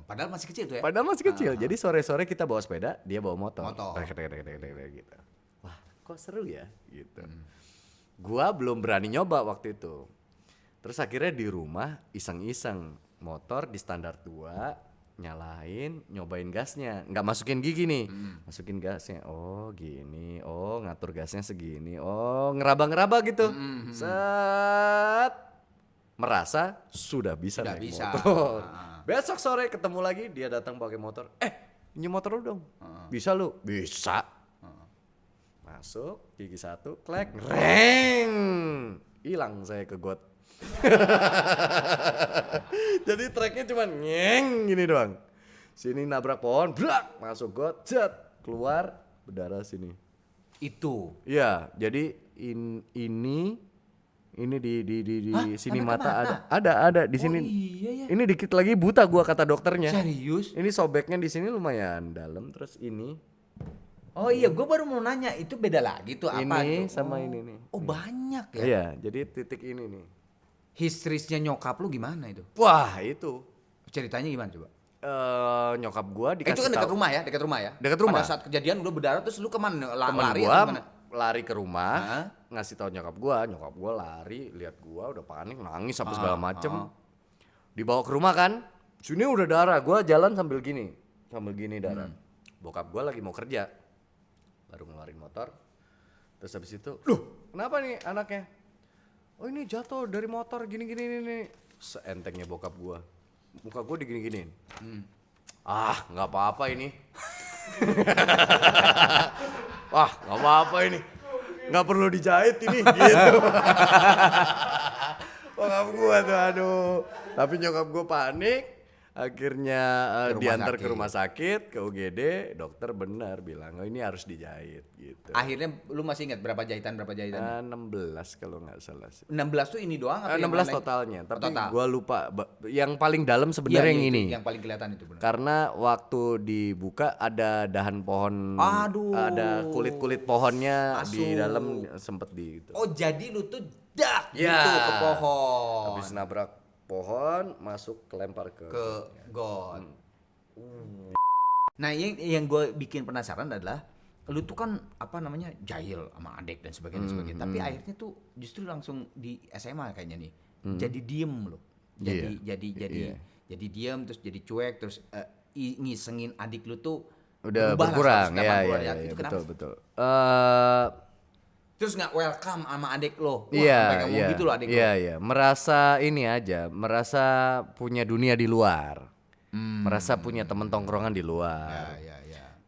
Padahal masih kecil tuh ya. Padahal masih kecil. Jadi sore-sore kita bawa sepeda, dia bawa motor. Gitu. Wah, kok seru ya gitu. Gua belum berani nyoba waktu itu. Terus akhirnya di rumah iseng-iseng motor di standar 2, nyalain, nyobain gasnya, nggak masukin gigi nih, masukin gasnya. Oh gini, oh ngatur gasnya segini, oh ngeraba-ngeraba gitu. Set, merasa sudah bisa naik motor. Besok sore ketemu lagi, dia datang pakai motor. Ini motor lu dong, bisa lu? Bisa. Masuk, gigi 1, klek, reng, hilang saya ke got. Jadi treknya cuma nyeng gini doang. Sini nabrak pohon, brak, masuk got, cet, keluar, berdarah sini. Itu. Iya, jadi ini Ini di Hah? sini Sampai mata ada di sini. iya ya. Ini dikit lagi buta gua kata dokternya. Serius? Ini sobeknya di sini lumayan dalam, terus ini Oh iya, gue baru mau nanya, itu beda lagi tuh apa ini tuh? sama ini nih. Oh banyak ya? Iya, jadi titik ini nih. Historisnya nyokap lu gimana itu? Wah, itu Ceritanya gimana coba? nyokap gua dikasih Itu kan dekat tahu. rumah ya, dekat rumah ya? Dekat rumah. Pada saat kejadian udah berdarah terus lu kemana? Temen Lari gua atau gimana? lari ke rumah, Heeh. ngasih tahu nyokap gua lari, lihat gua udah panik, nangis apa segala macem. Dibawa ke rumah kan, sini udah darah, gua jalan sambil gini darah. Bokap gua lagi mau kerja, baru ngeluarin motor, terus habis itu, loh kenapa nih anaknya? Oh ini jatuh dari motor gini nih, seentengnya bokap gua, muka gua digini-giniin. Ah nggak apa-apa ini. Wah nggak apa-apa ini, nggak perlu dijahit ini gitu. Bokap gua tuh aduh, tapi nyokap gua panik, akhirnya Ke rumah diantar ke sakit. rumah sakit ke UGD, dokter benar bilang oh ini harus dijahit gitu. Akhirnya lu masih ingat berapa jahitan? 16 kalau nggak salah sih. 16 tuh ini doang atau yang 16 lain-lain? totalnya, tapi Total. gua lupa yang paling dalam Iya, sebenarnya yang itu, ini. yang paling kelihatan itu benar. Karena waktu dibuka ada dahan pohon, Aduh. ada kulit-kulit pohonnya di Masuk. dalam sempet di gitu. Oh jadi lu tuh dak Ya. gitu ke pohon. Habis nabrak pohon, masuk kelempar ke Got. Nah yang gue bikin penasaran adalah lu tuh kan apa namanya jahil sama adik dan sebagainya. Tapi akhirnya tuh justru langsung di SMA kayaknya nih. Jadi diem lo. Jadi Iya. jadi diem terus jadi cuek terus ngisengin adik lu tuh udah berubah lah berkurang 180 ya, derajat. Itu kenapa? betul. Terus nggak welcome sama adik lo. Wah, Iya, sampai ngomong gitu loh adik lo. iya. Merasa ini aja, merasa punya dunia di luar. Merasa punya temen tongkrongan di luar. Ya.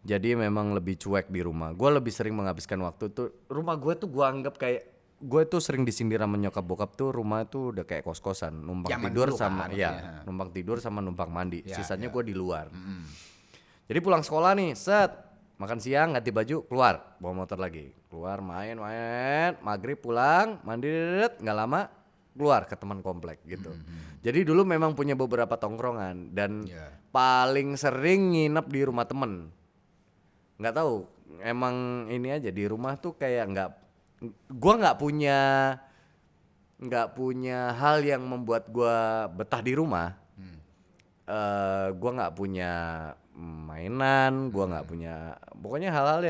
Jadi memang lebih cuek di rumah. Gue lebih sering menghabiskan waktu tuh. Rumah gue tuh gue anggap kayak, gue tuh sering disindir sama nyokap bokap tuh rumah tuh udah kayak kos-kosan. Numpang Zaman tidur dulu sama, kan, ya maksudnya. numpang tidur sama numpang mandi. Ya, Sisanya ya. gue di luar. Jadi pulang sekolah nih, makan siang, ganti baju, keluar, bawa motor lagi. Keluar main, maghrib pulang, mandi, nggak lama keluar ke teman komplek gitu. Jadi dulu memang punya beberapa tongkrongan dan Ya. paling sering nginep di rumah temen. Nggak tahu, emang ini aja di rumah tuh kayak gua nggak punya hal yang membuat gua betah di rumah. Gua nggak punya mainan, gua nggak punya, pokoknya hal-hal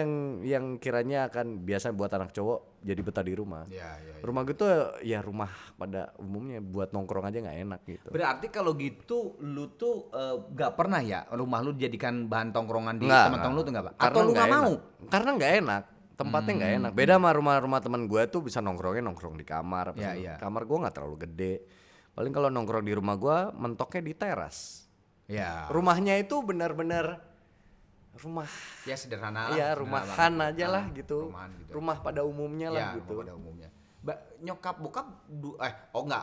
yang kiranya akan biasa buat anak cowok jadi betah di rumah. Ya. Rumah gue tuh ya rumah pada umumnya buat nongkrong aja nggak enak gitu. Berarti kalau gitu lu tuh gak pernah ya rumah lu dijadikan bahan tongkrongan di Nggak, teman-teman lu tuh nggak, Pak? karena Atau lu nggak enak. mau? Karena nggak enak, tempatnya nggak enak. Beda sama rumah-rumah teman gue tuh bisa nongkrong di kamar. Ya, ya. Kamar gue nggak terlalu gede. Paling kalau nongkrong di rumah gue mentoknya di teras. Ya. Rumahnya itu benar-benar rumah, Ya sederhana lah. iya sederhana rumahan banget. aja lah gitu. Rumahan gitu. Rumah pada umumnya lah Ya, gitu. rumah pada umumnya. Nyokap bokap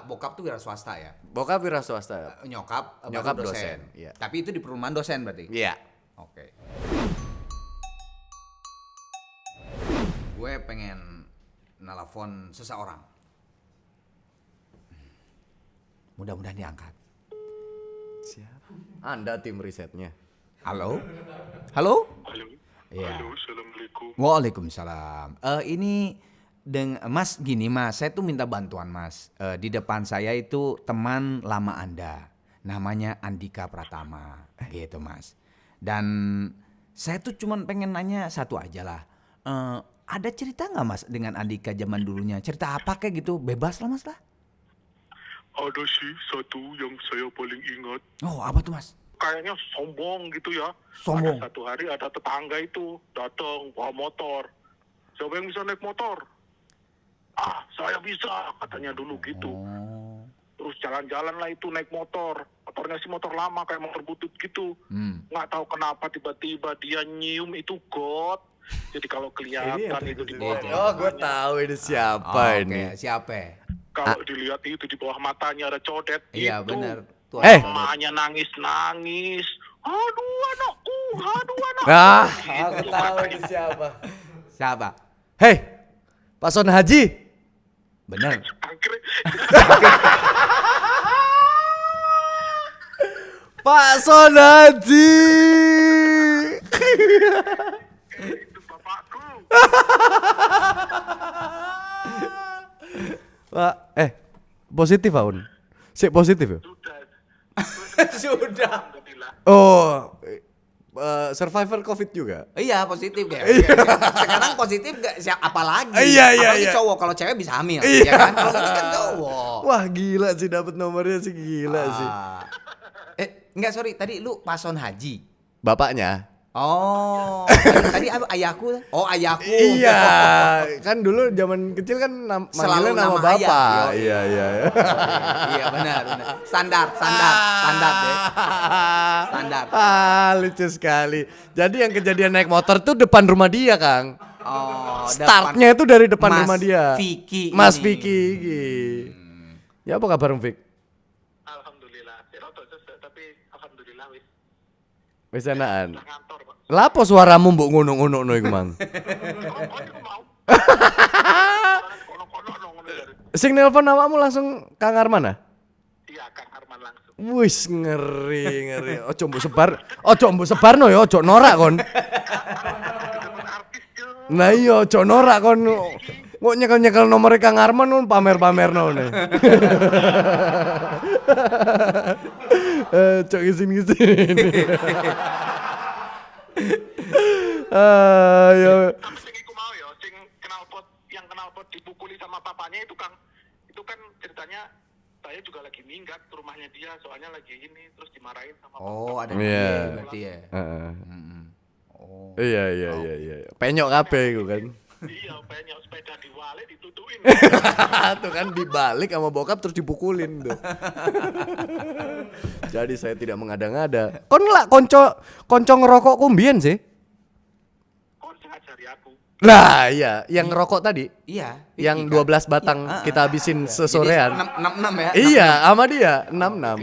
bokap tuh wira swasta ya. Bokap wira swasta. Nyokap Nyokap baru dosen, iya. Tapi itu di perumahan dosen berarti. Iya. Oke. Gue pengen nelpon seseorang. Mudah-mudahan diangkat. Siapa? Anda tim risetnya. Halo? Halo? Halo. Iya. Halo, assalamualaikum. Waalaikumsalam. Ini Mas gini Mas, saya tuh minta bantuan Mas. Di depan saya itu teman lama Anda, namanya Andika Pratama, gitu Mas. Dan saya tuh cuman pengen nanya satu aja lah. Ada cerita nggak Mas dengan Andika zaman dulunya? Cerita apa kayak gitu? Bebas lah Mas lah. Ada sih satu yang saya paling ingat. Oh apa tuh Mas? Kayaknya sombong gitu ya. Sombong. Ada satu hari ada tetangga itu datang bawa motor. Siapa yang bisa naik motor? Ah, saya bisa, katanya dulu gitu. Oh. Terus jalan-jalan lah itu naik motor. Motornya sih motor lama kayak motor butut gitu. Nggak tahu kenapa tiba-tiba dia nyium itu got. Jadi kalau kelihatan itu di bawah Oh, gue tahu ini siapa ini. Oke, siapa? kalau dilihat itu di bawah matanya ada codet Iya gitu. benar. Tuh, Emaknya nangis. Aduh anakku, aduh anakku. Ah, aku tahu ini siapa. Siapa? Hei, Pak Son Haji. Bener. jangkrik. Pak Sonaji. Itu bapakku. Pak, positif Aun. Sik positif ya? Sudah. Sudah. Alhamdulillah. Oh, survivor COVID juga. Iya positif kayak. Sekarang positif gak siapa lagi? Iya, Apalagi iya. cowok, kalau cewek bisa hamil, Iya. ya kan? Kalau ini kan cowok. Wah gila sih dapat nomornya sih gila sih. Enggak sorry, tadi lu pason haji. Bapaknya. Oh, tadi apa ayahku? Oh ayahku. Iya, kan dulu zaman kecil kan Selalu manggilnya nama nama bapak. ayah. Iya. Iya benar. Standar deh. Standar. Lucu sekali. Jadi yang kejadian naik motor tuh depan rumah dia, Kang. Oh, Startnya itu dari depan Mas rumah dia. Vicky Mas ini. Vicky. Ya apa kabar Fik? Alhamdulillah. Ya rada sesek tapi alhamdulillah wis Wis enakan. udah ngantor, Pak. Lapo suaramu mbok ngono-ngono iku, Mang? Oh, aku mau. Kono-kono dari. Sing nelpon awakmu langsung Kang Arman ah? Iya, Kang Arman langsung. Wis ngeri. Ojo mbok sebarno ya, ojo norak kon. Temen artis yo. Nah iya, ojo norak kon. Kok nyekel-nyekel nomor Kang Arman nun pamer-pamerno ne. Cok isin. Ayo. Tapi sing iku mau ya, sing yang knalpot dipukuli sama papanya itu Kang. Itu kan ceritanya saya juga lagi minggat ke rumahnya dia, soalnya lagi ini terus dimarahin sama Oh, ada Iya. dia berarti ya. Heeh. Oh. Iya. Penyok kabeh iku kan. Iya, banyak sepeda diwale ditutuin. Tuh kan dibalik sama bokap terus dipukulin tuh. Jadi saya tidak mengada-ngada. Kon lah konco ngerokok kumbien sih. Kok ngajari aku? Lah iya, yang ngerokok tadi. Iya. Yang Vicky, 12 kan? batang Iya, kita habisin sesorean. 66 ya. Iya, sama dia 66.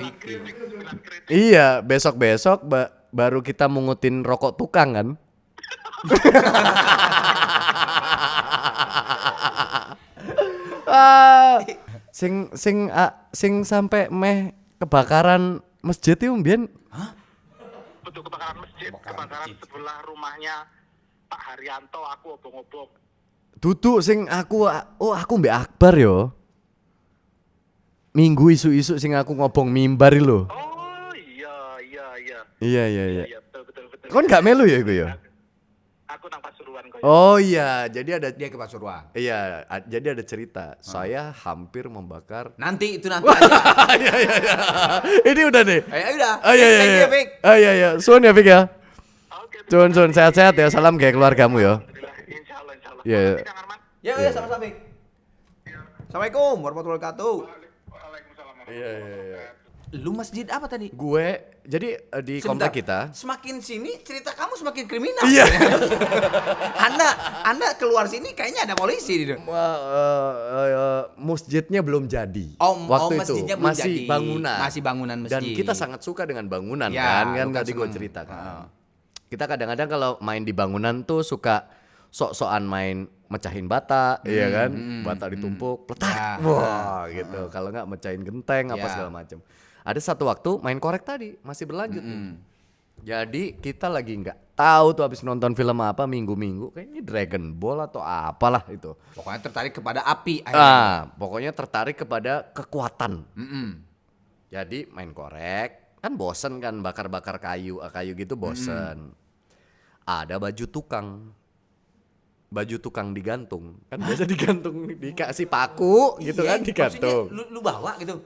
Iya, besok-besok baru kita mungutin rokok tukang kan. Sing sampai meh kebakaran masjid itu mbien. Betul, kebakaran masjid, kebakaran sebelah rumahnya Pak Haryanto, aku obong-obong. Duduk sing aku mbek Akbar yo. Minggu isu-isu sing aku ngobong mimbar lho. Oh iya. Iya. Iya, betul. Kon gak melu ya iku ya? Aku nang Pasuruan kok. Oh iya, jadi ada Dia ke Pasuruan. iya, jadi ada cerita. Saya hampir membakar. Nanti aja. Iya. Ini udah nih. Udah. Oh iya. Thank you, Vic. Oh iya. Suun ya Fik ya. Oke. Suun sehat-sehat ya. Salam kayak keluargamu ya. Alhamdulillah, insyaallah. Iya. Makasih, Kang Arman. Ya, sama-sama, Vic. Assalamualaikum warahmatullahi wabarakatuh. Waalaikumsalam. Iya. Lu masjid apa tadi? Gue jadi di Sebentar. komplek kita. Semakin sini cerita kamu semakin kriminal. Iya. Anda keluar sini kayaknya ada polisi di. Masjidnya belum jadi. Waktu itu masjidnya belum masih jadi. bangunan. Masih bangunan masjid. Dan kita sangat suka dengan bangunan Ya, kan lu tadi gue seneng. cerita kan. Kita kadang-kadang kalau main di bangunan tuh suka sok-sokan main mecahin bata, iya kan? Bata ditumpuk, letak. Ya. Wah, gitu. Kalau nggak mecahin genteng apa Ya. segala macam. Ada satu waktu main korek tadi masih berlanjut tuh. Jadi kita lagi nggak tahu tuh habis nonton film apa minggu-minggu, kayaknya Dragon Ball atau apalah itu. Pokoknya tertarik kepada api akhirnya. Pokoknya tertarik kepada kekuatan. Mm-mm. Jadi main korek, kan bosen kan bakar-bakar kayu gitu bosen. Ada baju tukang digantung, kan biasa digantung dikasih paku gitu Iya, kan digantung. maksudnya lu bawa gitu.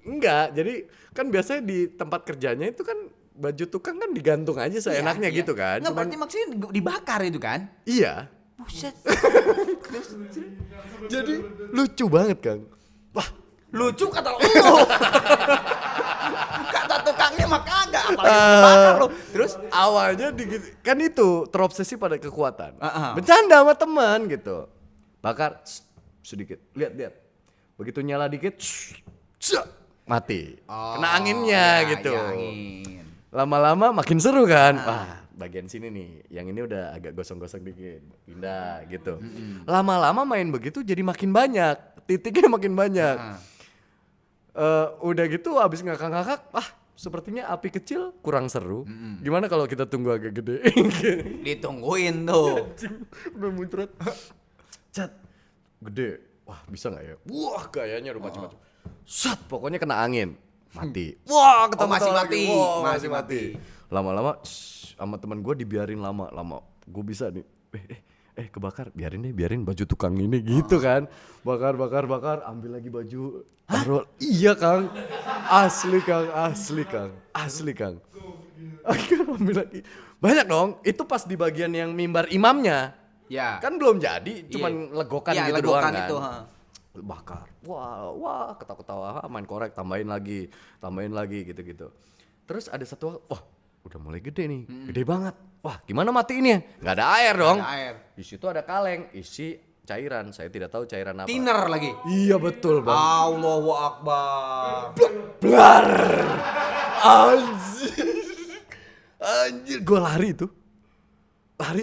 Enggak, jadi kan biasanya di tempat kerjanya itu kan baju tukang kan digantung aja seenaknya Iya, gitu kan. Nggak, Cuman berarti maksudnya dibakar itu kan? iya. Buset. Jadi lucu banget Kang. Wah, Lucu kata lu. Kata tukangnya mah kagak, apalagi dibakar lu. Terus awalnya kan itu terobsesi pada kekuatan. Heeh. Bercanda sama teman gitu. Bakar sedikit. Lihat. Begitu nyala dikit mati. Kena anginnya ya, gitu. ya, angin. Lama-lama makin seru kan. Wah, bagian sini nih. Yang ini udah agak gosong-gosong dikit. Pindah gitu. Lama-lama main begitu jadi makin banyak. titiknya makin banyak. Udah gitu abis ngakak-ngakak, sepertinya api kecil kurang seru. Gimana kalau kita tunggu agak gede? Ditungguin tuh. Udah muncrat. Cat, gede. Wah bisa nggak ya? Wah gayanya udah macam-macam. Sat, pokoknya kena angin. Mati. Wah masih ketawa mati. lagi. Wah, Masih mati. Lama-lama sama teman gue dibiarin lama. Gue bisa nih. Kebakar. Biarin baju tukang ini gitu kan. Bakar. Ambil lagi baju. Taruh. Iya Kang. Asli Kang. Ambil lagi. Banyak dong. Itu pas di bagian yang mimbar imamnya. Ya. Kan belum jadi. Cuman legokan ya, gitu legokan doang kan. itu, Bakar. Wah, ketawa-ketawa, main korek, tambahin lagi gitu-gitu. Terus ada satu, wah, udah mulai gede nih, gede banget. Wah, gimana matiin ya? Nggak ada air dong. Ada air. Di situ ada kaleng, isi cairan. Saya tidak tahu cairan apa. Thinner lagi. Iya betul bang. Allahu Akbar. Blar. Anjir, gue lari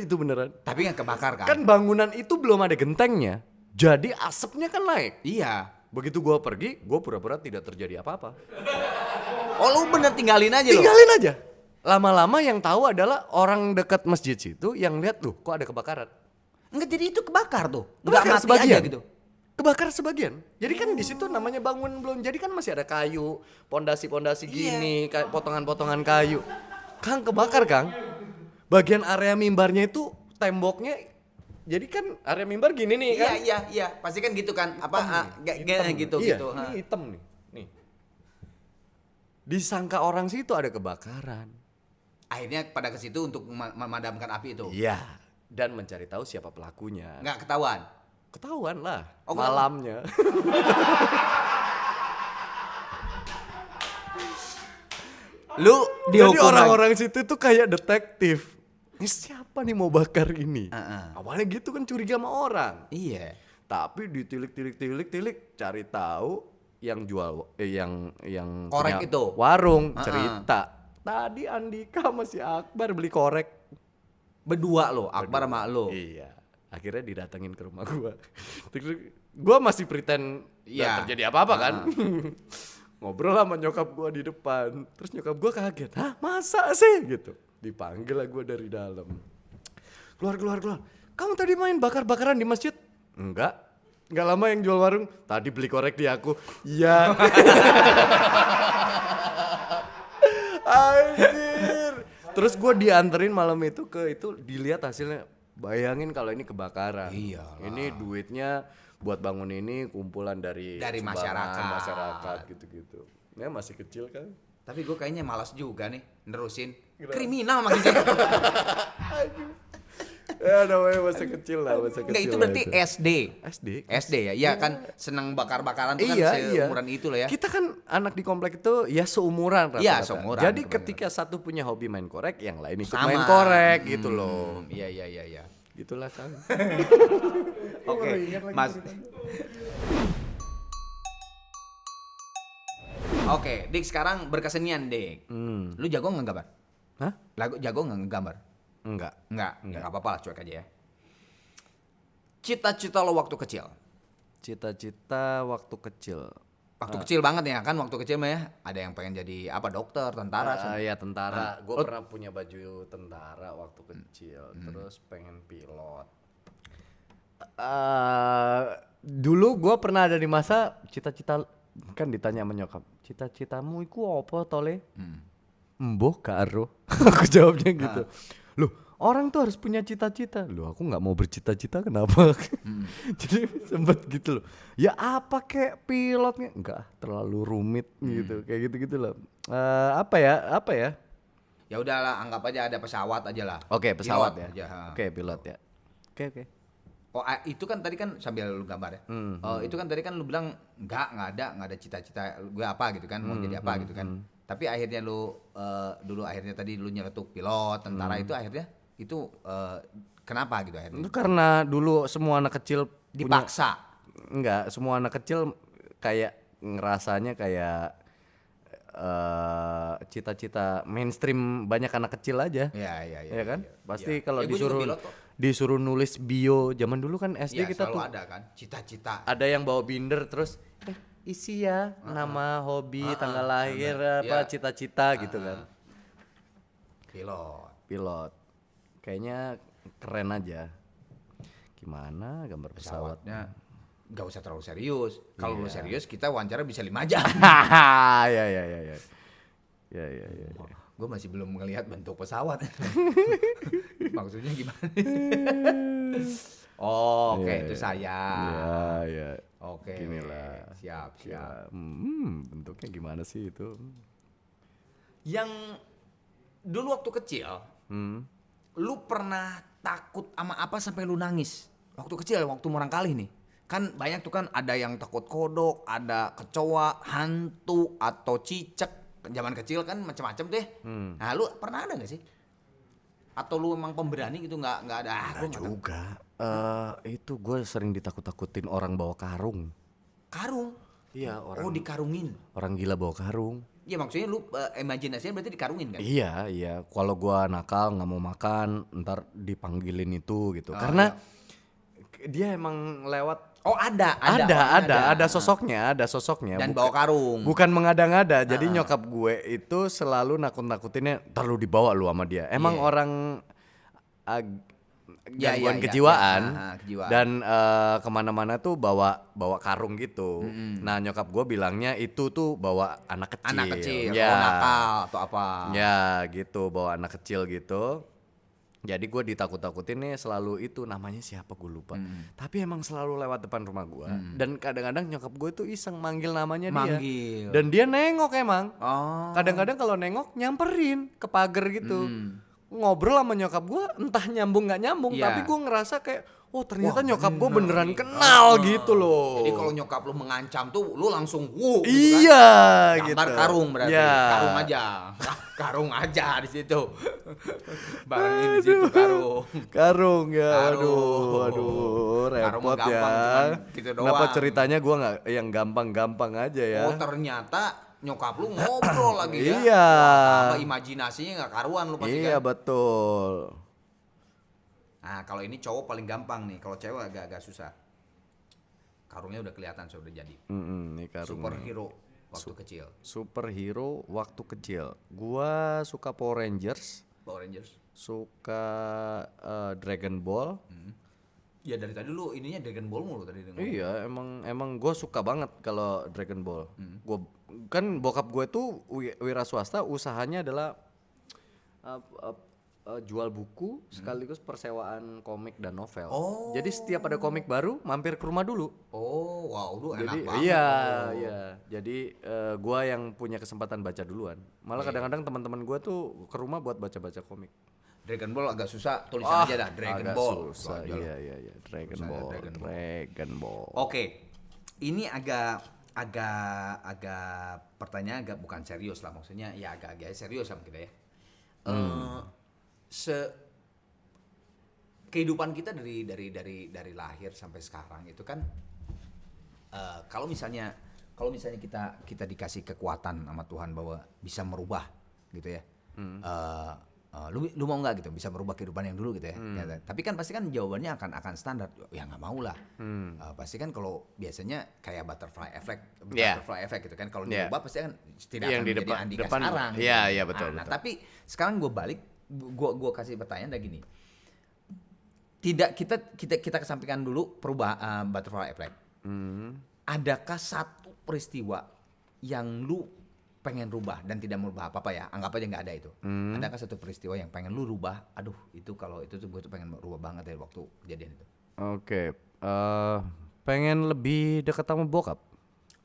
itu beneran. Tapi nggak kebakar kan? Kan bangunan itu belum ada gentengnya. Jadi asapnya kan naik. Iya. Begitu gue pergi, gue pura-pura tidak terjadi apa-apa. Oh lu bener tinggalin aja lo? Tinggalin aja. Lama-lama yang tahu adalah orang dekat masjid situ yang lihat loh kok ada kebakaran. Enggak, jadi itu kebakar tuh. Enggak Kebakar mati sebagian. aja gitu. Kebakar sebagian. Jadi kan di situ namanya bangun belum jadi kan masih ada kayu, pondasi-pondasi gini, potongan-potongan kayu. Kang kebakar Kang. Bagian area mimbarnya itu temboknya. Jadi kan area mimbar gini nih kan. Iya. Pasti kan gitu kan. Gitu. Iya, Gitu. ini hitam nih. Nih. Disangka orang situ ada kebakaran. Akhirnya pada ke situ untuk memadamkan api itu. Iya. Dan mencari tahu siapa pelakunya. Nggak ketahuan. Ketahuan lah. Oh, malamnya. Lu Jadi dihukum orang-orang situ tuh kayak detektif. Ini siapa nih mau bakar ini? Awalnya gitu kan curiga sama orang. Iya. Tapi ditilik, cari tahu yang jual yang Korek punya itu? warung cerita. Tadi Andika sama si Akbar beli korek. Berdua lo, Akbar sama lo. Iya. Akhirnya didatengin ke rumah gua. Gua masih pretend Iya. terjadi apa-apa kan. Ngobrol sama nyokap gua di depan. Terus nyokap gua kaget. Hah masa sih gitu. Dipanggil lah gue dari dalam. Keluar. Kamu tadi main bakar-bakaran di masjid? Enggak lama yang jual warung. Tadi beli korek di aku. Iya. Anjir. Terus gue dianterin malam itu ke itu dilihat hasilnya. Bayangin kalau ini kebakaran. Iyalah. Ini duitnya buat bangun ini kumpulan dari sumbangan masyarakat gitu-gitu. Ya masih kecil kan. Tapi gue kayaknya malas juga nih nerusin. Kriminal makin saya. Ya namanya masa kecil lah, Enggak, itu berarti SD. SD ya? Iya kan seneng bakar-bakaran tuh kan Iya. seumuran itu lah ya. Kita kan anak di komplek itu ya seumuran rata-rata. Iya, seumuran. Jadi ketika satu punya hobi main korek, yang lain ikut main korek gitu loh. Iya. Gitulah kan. Oke, Mas. Oke, Dik sekarang berkesenian, Dik. Lu jago nggak gambar? Hah? Jago nggak gambar? Enggak. Nggak apa-apa lah, cuek aja ya. Cita-cita lo waktu kecil? Cita-cita waktu kecil. Waktu kecil banget ya kan, waktu kecil mah ya. Ada yang pengen jadi apa, dokter, tentara. Ya tentara. Gue pernah punya baju tentara waktu kecil. Terus pengen pilot. Dulu gue pernah ada di masa cita-cita, kan ditanya sama nyokap, cita-citamu itu apa tole? Mbok karo. Aku jawabnya gitu. Loh, orang tuh harus punya cita-cita. Loh, aku nggak mau bercita-cita kenapa? Jadi sempet gitu loh. Ya apa kek pilotnya? Enggak, terlalu rumit gitu. Kayak gitu-gitu loh. Apa ya? Ya udahlah, anggap aja ada pesawat aja lah. Oke, pesawat Pilot ya. aja. Oke, pilot ya. Oke. Oh, itu kan tadi kan sambil lu gambar ya. Itu kan tadi kan lu bilang nggak ada cita-cita gue apa gitu kan, mau jadi apa gitu kan. Tapi akhirnya lu dulu akhirnya tadi lu nyeletuk pilot, tentara itu akhirnya itu kenapa gitu akhirnya? Itu karena dulu semua anak kecil Dipaksa. Enggak, semua anak kecil kayak ngerasanya kayak cita-cita mainstream banyak anak kecil aja. Iya. Ya kan? Pasti Iya. kalau Ya, gua juga disuruh pilot kok. disuruh nulis bio. Zaman dulu kan SD Iya, kita selalu tuh ada kan cita-cita. ada yang bawa binder terus isi ya nama, hobi, tanggal lahir, apa Iya. cita-cita gitu kan. Pilot. Pilot. Kayaknya keren aja. Gimana gambar pesawat? Pesawatnya nggak usah terlalu serius. Kalau lu serius kita wawancara bisa 5 jam. Ya ya ya ya. Ya ya ya. Gue masih belum melihat bentuk pesawat. Maksudnya gimana? Oh, oke, itu saya. Ya ya. Oke. Ginilah. Siap. Ya, bentuknya gimana sih itu? Yang dulu waktu kecil, lu pernah takut sama apa sampai lu nangis? Waktu kecil, waktu Murangkalih nih. Kan banyak tuh kan ada yang takut kodok, ada kecoa, hantu, atau cicak. Zaman kecil kan macam-macam deh. Nah, lu pernah ada gak sih? Atau lu emang pemberani gitu nggak ada? Gua nggak tahu. Juga. Itu gue sering ditakut-takutin orang bawa karung. Karung. Iya, orang Oh, dikarungin. orang gila bawa karung. Ya maksudnya lu imajinasinya berarti dikarungin kan? Iya, iya. Kalau gua nakal nggak mau makan, ntar dipanggilin itu gitu. Karena dia emang lewat. Oh, ada Ada sosoknya. Dan bawa karung. Bukan mengada-ngada. Jadi nyokap gue itu selalu nakut-nakutinnya, ntar lu dibawa lu sama dia. Emang orang gangguan kejiwaan. Kejiwaan. Dan kemana-mana tuh bawa karung gitu. Nah nyokap gue bilangnya itu tuh bawa anak kecil. Anak kecil, Ya. oh nakal atau apa. Ya gitu, bawa anak kecil gitu. Jadi gue ditakut-takutin nih selalu itu, namanya siapa gue lupa. Tapi emang selalu lewat depan rumah gue. Dan kadang-kadang nyokap gue tuh iseng manggil namanya dia. Dan dia nengok emang. Oh. Kadang-kadang kalau nengok nyamperin ke pagar gitu. Ngobrol sama nyokap gue entah nyambung gak nyambung. Iya. Tapi gue ngerasa kayak, oh ternyata nyokap gue beneran kenal gitu loh. Jadi kalau nyokap lu mengancam tuh lu langsung gitu Iya kan. gitu. Gambar karung berarti. Ya. Karung aja. Karung aja di situ. Barangin di situ karung. Karung ya, Karung. aduh, Karung mah repot ya. gampang, cuman gitu Kenapa doang. ceritanya gua nggak yang gampang-gampang aja ya? Oh ternyata nyokap lu ngobrol lagi ya. Iya. Wah, tambah imajinasinya gak karuan lu pasti Iya kan. betul. Nah kalau ini cowok paling gampang nih. Kalau cewek agak-agak susah. Karungnya udah kelihatan sudah jadi. Ini karung. Superhero waktu kecil. Superhero waktu kecil. Gua suka Power Rangers, Power Rangers. suka Dragon Ball. Ya dari tadi lu ininya Dragon Ball mulu tadi dengar. Iya, emang gue suka banget kalau Dragon Ball. Gua kan bokap gue tuh wira swasta, usahanya adalah jual buku sekaligus persewaan komik dan novel. Oh. Jadi setiap ada komik baru mampir ke rumah dulu. Oh, wow, lu enak Jadi banget. iya, iya. Jadi gua yang punya kesempatan baca duluan. Malah kadang-kadang teman-teman gua tuh ke rumah buat baca-baca komik. Dragon Ball agak susah, tulisan aja dah Dragon Agak Ball. susah. Wah, Iya. Dragon Susah, Ball. Dragon Ball. Dragon Ball. Oke. Ini agak pertanyaan agak bukan serius lah, maksudnya ya agak serius sama kita ya. Kehidupan kita dari lahir sampai sekarang itu kan kalau misalnya kita dikasih kekuatan sama Tuhan bahwa bisa merubah gitu ya. Lu mau nggak gitu bisa merubah kehidupan yang dulu gitu ya. Ya, tapi kan pasti kan jawabannya akan standar. Ya nggak mau lah. Pasti kan kalau biasanya kayak butterfly effect gitu kan, kalau dirubah pasti kan tidak Yang akan di menjadi Andika depan. sekarang. Iya, gitu. iya betul, Nah, betul. tapi sekarang gue balik, gue kasih pertanyaan kayak gini. Tidak kita kesampingkan dulu perubahan butterfly effect. Adakah satu peristiwa yang lu pengen rubah dan tidak merubah apa-apa ya, anggap aja nggak ada itu. Adakah satu peristiwa yang pengen lu rubah? Aduh, itu kalau itu tuh gue tuh pengen rubah banget dari waktu kejadian itu. Oke. Pengen lebih dekat sama bokap.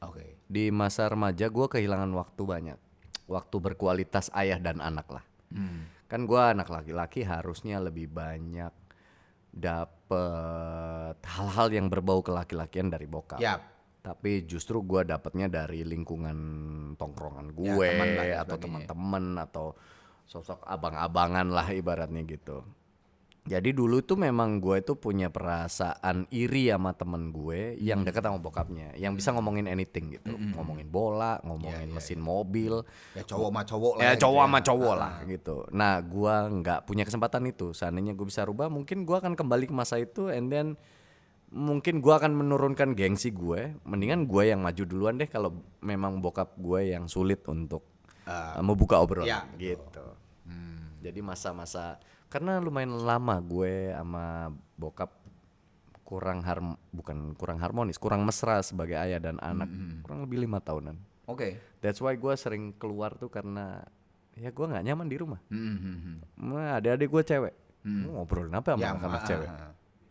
Oke. Di masa remaja gue kehilangan waktu banyak. Waktu berkualitas ayah dan anak lah. Kan gue anak laki-laki harusnya lebih banyak dapet hal-hal yang berbau kelaki-lakian dari bokap. Yap. Tapi justru gue dapetnya dari lingkungan tongkrongan gue Ya, teman lah dan atau sebagainya. teman-teman atau sosok abang-abangan lah ibaratnya gitu. Jadi dulu tuh memang gue itu punya perasaan iri sama temen gue yang dekat sama bokapnya, yang bisa ngomongin anything gitu, ngomongin bola, ngomongin mesin mobil, Ya cowok sama cowok lah. ya gitu cowok ya. sama cowok lah gitu. Nah gue nggak punya kesempatan itu. Seandainya gue bisa rubah, mungkin gue akan kembali ke masa itu, and then mungkin gue akan menurunkan gengsi gue. Mendingan gue yang maju duluan deh kalau memang bokap gue yang sulit untuk membuka obrolan ya, betul. gitu. Jadi masa-masa karena lumayan lama gue sama bokap bukan kurang harmonis, kurang mesra sebagai ayah dan anak, kurang lebih 5 tahunan. Oke. That's why gue sering keluar tuh karena ya gue nggak nyaman di rumah. Nah, adik-adik gue cewek, mau ngobrolin apa sama Ya, anak cewek?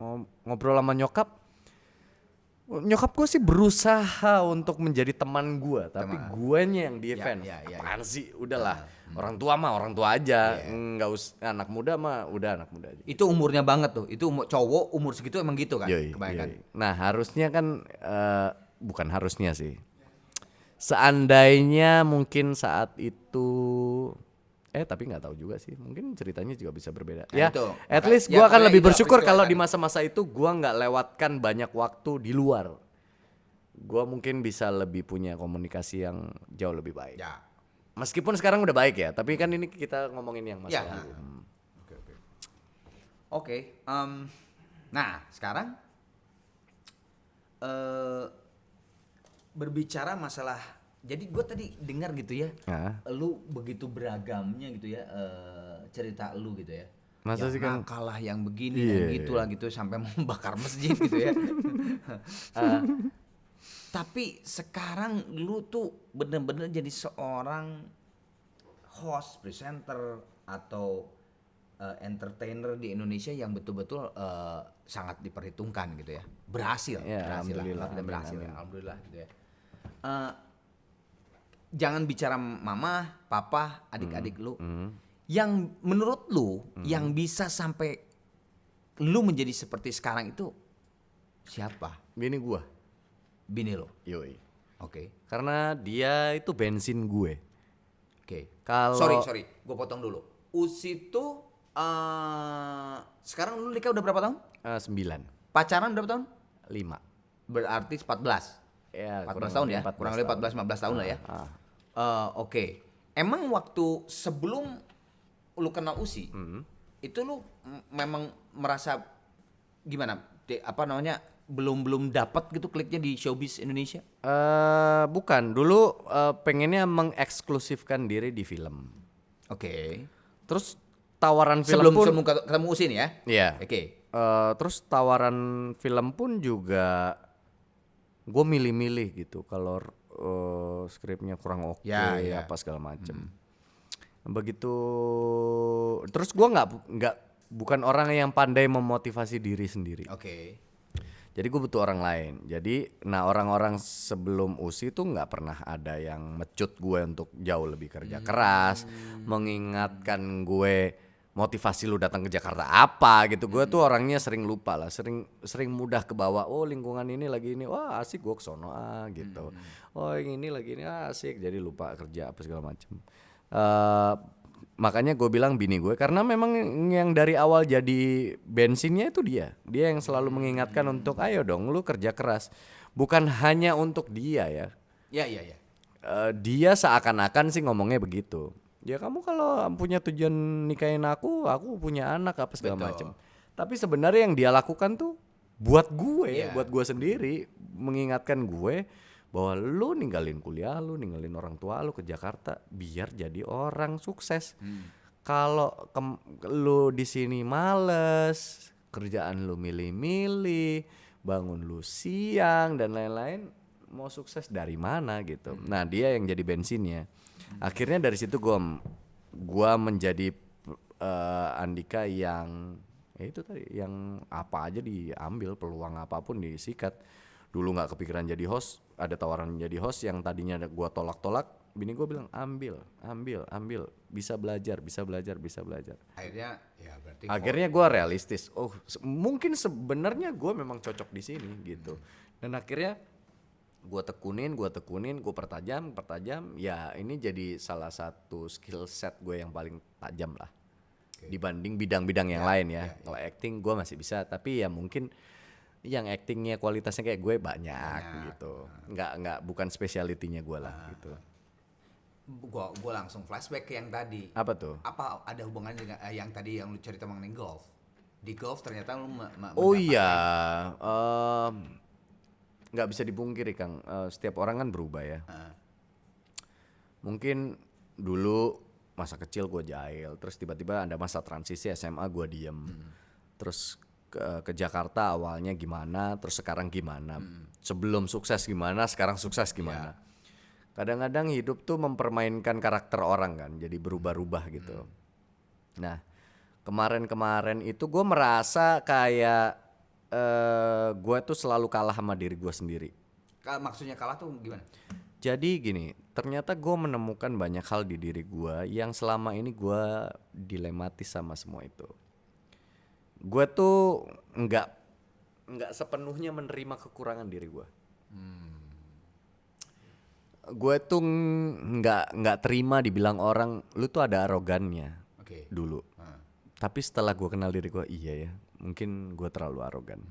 Mau ngobrol sama nyokap gue sih berusaha untuk menjadi teman gue, tapi guenya yang defend. Apaan sih, udahlah. Orang tua mah orang tua aja, nggak usah. Anak muda mah udah anak muda aja. Itu umurnya banget tuh. Itu cowok umur segitu emang gitu kan? Yoi, Kebanyakan. yoi. Nah harusnya kan bukan harusnya sih. Seandainya mungkin saat itu tapi nggak tahu juga sih. Mungkin ceritanya juga bisa berbeda. Nah, Ya, itu. at Maka- least ya, gue akan pokoknya lebih itu bersyukur peristiwa kalau kan. di masa-masa itu gue nggak lewatkan banyak waktu di luar. Gue mungkin bisa lebih punya komunikasi yang jauh lebih baik. Ya. Meskipun sekarang udah baik ya, tapi kan ini kita ngomongin yang masa Ya. lalu. Oke. Nah sekarang berbicara masalah. Jadi gue tadi dengar gitu ya. Nah. Lu begitu beragamnya gitu ya cerita lu gitu ya. Masa yang sih kan? nakal lah, yang begini, Iya, yang gitu lah gitu sampai mau bakar masjid gitu ya. Tapi sekarang lu tuh bener-bener jadi seorang host, presenter atau entertainer di Indonesia yang betul-betul sangat diperhitungkan gitu ya. Berhasil, Ya, berhasil alhamdulillah, lah. Berhasil amin, ya, amin. alhamdulillah gitu ya. Jangan bicara mama, papa, adik-adik lu. Yang menurut lu yang bisa sampai lu menjadi seperti sekarang itu siapa? Bini gue, Bini lo. yoi. Oke. Karena dia itu bensin gue. Oke. Kalau Sorry, gue potong dulu. Usi tuh sekarang lu nikah udah berapa tahun? 9, Pacaran berapa tahun? 5. Berarti 14. Ya, 14 tahun ya? Kurang lebih 14-15 tahun lah ya. Oke. Emang waktu sebelum lu kenal Usi, itu lu memang merasa gimana? Belum dapat gitu kliknya di showbiz Indonesia? Bukan, dulu pengennya mengeksklusifkan diri di film. Oke. Terus tawaran film Sebelum pun ketemu Usi nih ya? Iya. Oke. Terus tawaran film pun juga gue milih-milih gitu kalau skripnya kurang oke Ya, ya. apa segala macem. Begitu terus gue bukan orang yang pandai memotivasi diri sendiri. Oke. Jadi gue butuh orang lain. Jadi orang-orang sebelum Usi tuh nggak pernah ada yang mecut gue untuk jauh lebih kerja keras, mengingatkan gue motivasi lu datang ke Jakarta apa gitu. Gue tuh orangnya sering lupa lah, sering mudah ke bawah. Oh lingkungan ini lagi ini, wah asik gue kesono gitu. Oh yang ini lagi ini asik, jadi lupa kerja apa segala macem. Makanya gue bilang bini gue, karena memang yang dari awal jadi bensinnya itu dia yang selalu mengingatkan untuk ayo dong lu kerja keras, bukan hanya untuk dia ya. Ya. Dia seakan-akan sih ngomongnya begitu. Ya kamu kalau punya tujuan nikahin aku punya anak apa segala macam. Tapi sebenarnya yang dia lakukan tuh buat gue, buat gue sendiri, mengingatkan gue bahwa lu ninggalin kuliah lu, ninggalin orang tua lu ke Jakarta biar jadi orang sukses. Kalau lu di sini males, kerjaan lu milih-milih, bangun lu siang dan lain-lain, mau sukses dari mana gitu. Nah, dia yang jadi bensinnya. Akhirnya dari situ gua menjadi Andika yang itu tadi, yang apa aja diambil, peluang apapun disikat. Dulu nggak kepikiran jadi host, ada tawaran jadi host yang tadinya gua tolak-tolak, bini gua bilang ambil, bisa belajar. Akhirnya ya berarti Akhirnya gua realistis, mungkin sebenarnya gua memang cocok di sini gitu. Dan akhirnya gua tekunin, gua pertajam, ya ini jadi salah satu skill set gue yang paling tajam lah. dibanding bidang-bidang yang lain ya. Kalau acting gue masih bisa, tapi ya mungkin yang actingnya kualitasnya kayak gue banyak gitu. Nggak bukan spesialitinya gue lah gitu. Gua langsung flashback ke yang tadi. Apa tuh? Apa ada hubungannya dengan yang tadi yang lu cerita mengenai golf? Di golf ternyata lu Oh iya, nggak bisa dipungkiri Kang, setiap orang kan berubah ya. Mungkin dulu masa kecil gue jahil, terus tiba-tiba ada masa transisi SMA gue diem, terus ke Jakarta awalnya gimana, terus sekarang gimana, sebelum sukses gimana, sekarang sukses gimana. Kadang-kadang hidup tuh mempermainkan karakter orang kan, jadi berubah-ubah gitu. Nah kemarin-kemarin itu gue merasa kayak gue tuh selalu kalah sama diri gue sendiri. Maksudnya kalah tuh gimana? Jadi gini, ternyata gue menemukan banyak hal di diri gue yang selama ini gue dilematis sama semua itu. Gue tuh nggak sepenuhnya menerima kekurangan diri gue. Gue tuh nggak terima dibilang orang, lu tuh ada arogannya dulu. Tapi setelah gue kenal diri gue, iya ya, mungkin gue terlalu arogan.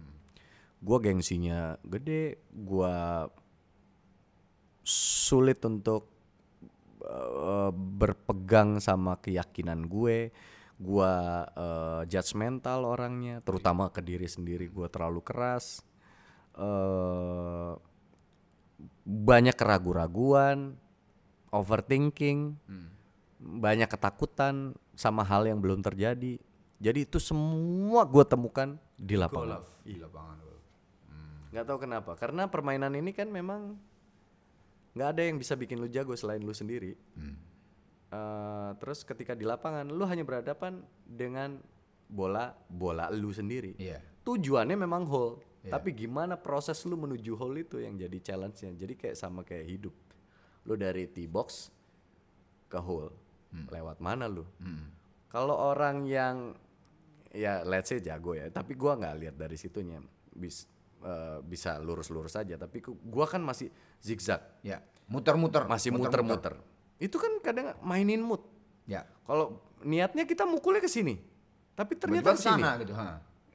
Gue gengsinya gede, gue sulit untuk berpegang sama keyakinan gue judgmental orangnya, terutama ke diri sendiri. Gue terlalu keras, banyak keraguan-raguan, overthinking, banyak ketakutan sama hal yang belum terjadi. Jadi itu semua gue temukan di lapangan. Di lapangan. Gak tahu kenapa, karena permainan ini kan memang nggak ada yang bisa bikin lu jago selain lu sendiri. Terus ketika di lapangan lu hanya berhadapan dengan bola lu sendiri. Tujuannya memang hole, tapi gimana proses lu menuju hole itu yang jadi challenge-nya. Jadi kayak sama kayak hidup, lu dari tee box ke hole, lewat mana lu? Kalau orang yang ya let's say jago ya, tapi gua nggak lihat dari situnya bisa lurus-lurus aja, tapi gua kan masih zigzag. Ya, muter-muter. Masih muter-muter. Itu kan kadang mainin mood. Ya. Kalau niatnya kita mukulnya ke sini, tapi ternyata ke sini. Gitu,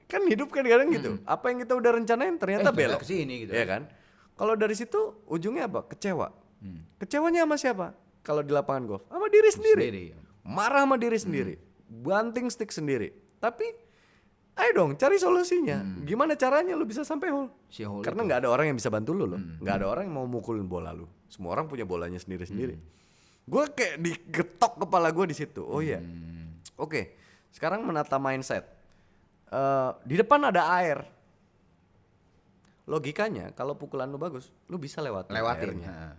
Kan hidup kan kadang gitu. Apa yang kita udah rencanain ternyata belok ke sini gitu. Ya kan? Kalau dari situ ujungnya apa? Kecewa. Kecewanya sama siapa? Kalau di lapangan golf, sama diri sendiri. Marah sama diri sendiri. Banting stick sendiri. Tapi ayo dong cari solusinya. Gimana caranya lu bisa sampai hole? Karena nggak ada orang yang bisa bantu lu loh. Nggak ada orang yang mau mukulin bola lu. Semua orang punya bolanya sendiri-sendiri. Gue kayak digetok kepala gue di situ. Oh iya. Oke. Sekarang menata mindset. Di depan ada air. Logikanya kalau pukulan lu bagus, lu bisa lewatin airnya.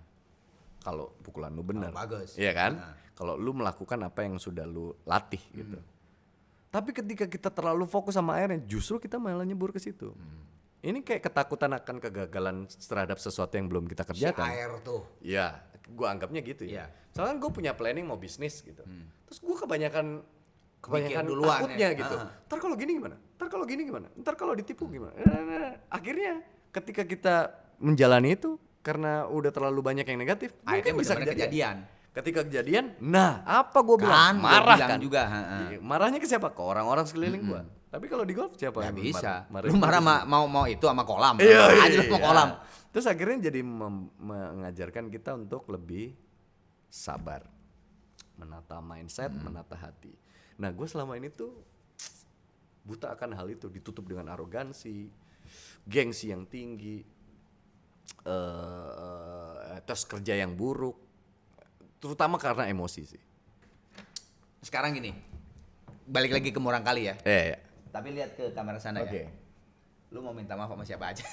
Kalau pukulan lu benar. Bagus. Iya kan? Kalau lu melakukan apa yang sudah lu latih gitu. Tapi ketika kita terlalu fokus sama airnya, justru kita malah nyebur ke situ. Ini kayak ketakutan akan kegagalan terhadap sesuatu yang belum kita kerjakan. Si air tuh. Iya, gue anggapnya gitu ya. Soalnya gue punya planning mau bisnis gitu. Terus gue kebanyakan duluan takutnya ya. gitu. Ntar kalau gini gimana? Ntar kalau gini gimana? Ntar kalau ditipu gimana? Akhirnya ketika kita menjalani itu, karena udah terlalu banyak yang negatif, Akhirnya mungkin bisa kejadian. Ketika kejadian, nah apa gue bilang? Marah kan? Juga. Marahnya ke siapa? Ke orang-orang sekeliling gue. Tapi kalau di golf siapa? Gak bisa. Marah Lu marah mau itu sama kolam. Iya. Aja mau kolam. Terus akhirnya jadi mengajarkan kita untuk lebih sabar, menata mindset, menata hati. Nah gue selama ini tuh buta akan hal itu, ditutup dengan arogansi, gengsi yang tinggi, terus kerja yang buruk, terutama karena emosi sih. Sekarang gini, balik lagi ke Murang Kali ya. Iya. Tapi lihat ke kamera sana Oke. ya. Lu mau minta maaf sama siapa aja?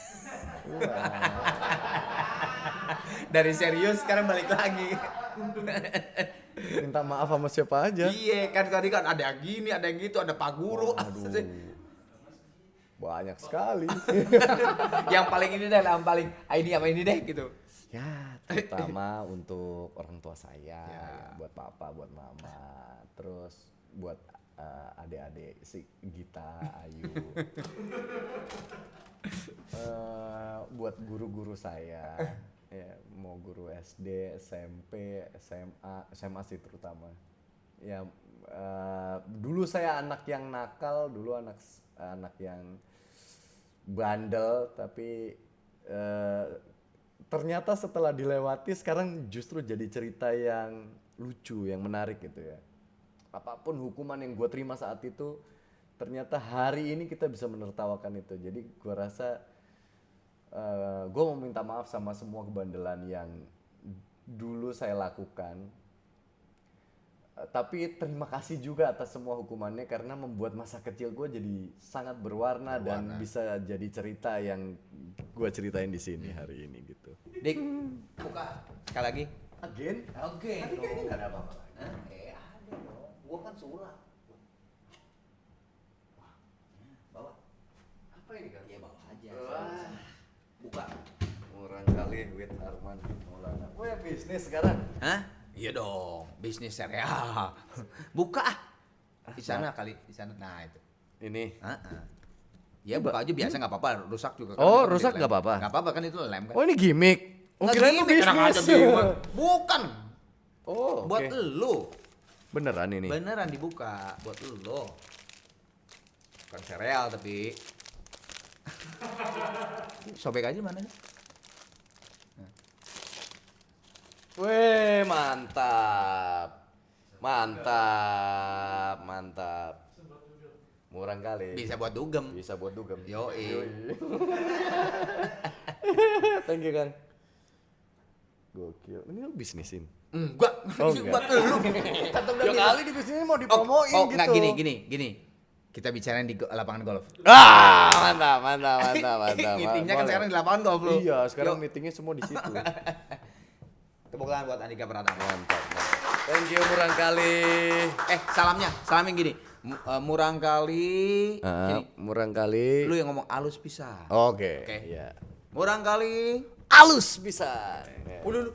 Dari serius sekarang balik lagi. Minta maaf sama siapa aja? Iya, kan tadi kan ada yang gini, ada yang gitu, ada Pak Guru. Banyak sekali. Yang paling ini deh, yang paling ini apa ini deh gitu. Ya, terutama untuk orang tua saya, buat papa, buat mama, terus buat adik-adik si Gita, Ayu, buat guru-guru saya, ya mau guru SD, SMP, SMA sih terutama, ya Dulu saya anak yang nakal, dulu anak yang bandel, tapi ternyata setelah dilewati sekarang justru jadi cerita yang lucu, yang menarik gitu ya. Apapun hukuman yang gue terima saat itu, ternyata hari ini kita bisa menertawakan itu. Jadi gue rasa gue mau minta maaf sama semua kebandelan yang dulu saya lakukan. Tapi terima kasih juga atas semua hukumannya karena membuat masa kecil gue jadi sangat berwarna dan bisa jadi cerita yang gue ceritain di sini hari ini gitu. Dik, buka sekali lagi. Again? Oke. Tapi kayaknya nggak ada apa-apa. Ada dong. Gua kan sulap. Bawa. Apa ini kan? Ya bawa aja. Wah. Buka. Murang kali with Arman Maulana. Wah, bisnis sekarang. Hah? Iya dong, bisnis serial. Buka ah. Di sana kali, di sana. Nah, itu. Ini. Ya buka aja biasa nggak apa-apa, rusak juga kan. Oh, Itu rusak lem. nggak apa-apa? Nggak apa-apa kan itu lem kan. Oh, ini gimmick. Oh, Nggak kirain itu gimmick, enak aja bisnis. gimmick. Bukan. Oh, Buat oke. elu. Beneran ini. Beneran dibuka buat elu. Bukan sereal tapi. Sobek aja mana nih? Weh, mantap. Mantap, mantap. Murang kali. Bisa buat dugem. Bisa buat dugem. Yoi. Thank you, Kang. Gokil. Ini lu bisnisin. Enggak. Oh, enggak. Buat elu. Ya kali di bisnisnya mau dipromoin gitu. Enggak gini. Kita bicarain di lapangan golf. Mantap. Meetingnya kan Boleh. sekarang di lapangan golf lu. Iya, sekarang Yuk. meetingnya semua di situ. Tepuk tangan buat Andika Pratama. Mantap. Thank you Murang kali. Salamin gini. Murang kali. Gini. Murang kali. Lu yang ngomong alus bisa. Oke. Oke. Iya. Murang kali. Alus bisa. Lu.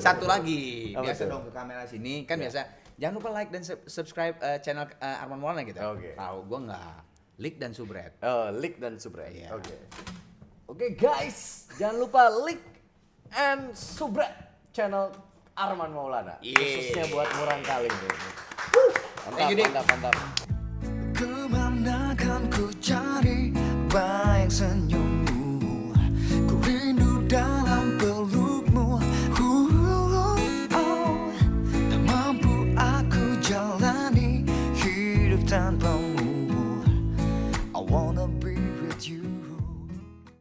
Satu lagi. Apa Biasa tuh? dong ke kamera sini. Kan biasa. Jangan lupa like dan subscribe channel Arman Maulana gitu. Oke. Tahu gua enggak. Like dan subscribe. Lik dan subscribe. Iya. Oke. Oke guys, jangan lupa like and subscribe channel Arman Maulana. Yeah. Khususnya buat Murang kali ini. Thank you, Dik. Mantap. Kemana kan ku cari bayang senyummu, ku rindu dalam pelukmu. Tak mampu aku jalani hidup tanpamu. I wanna be with you.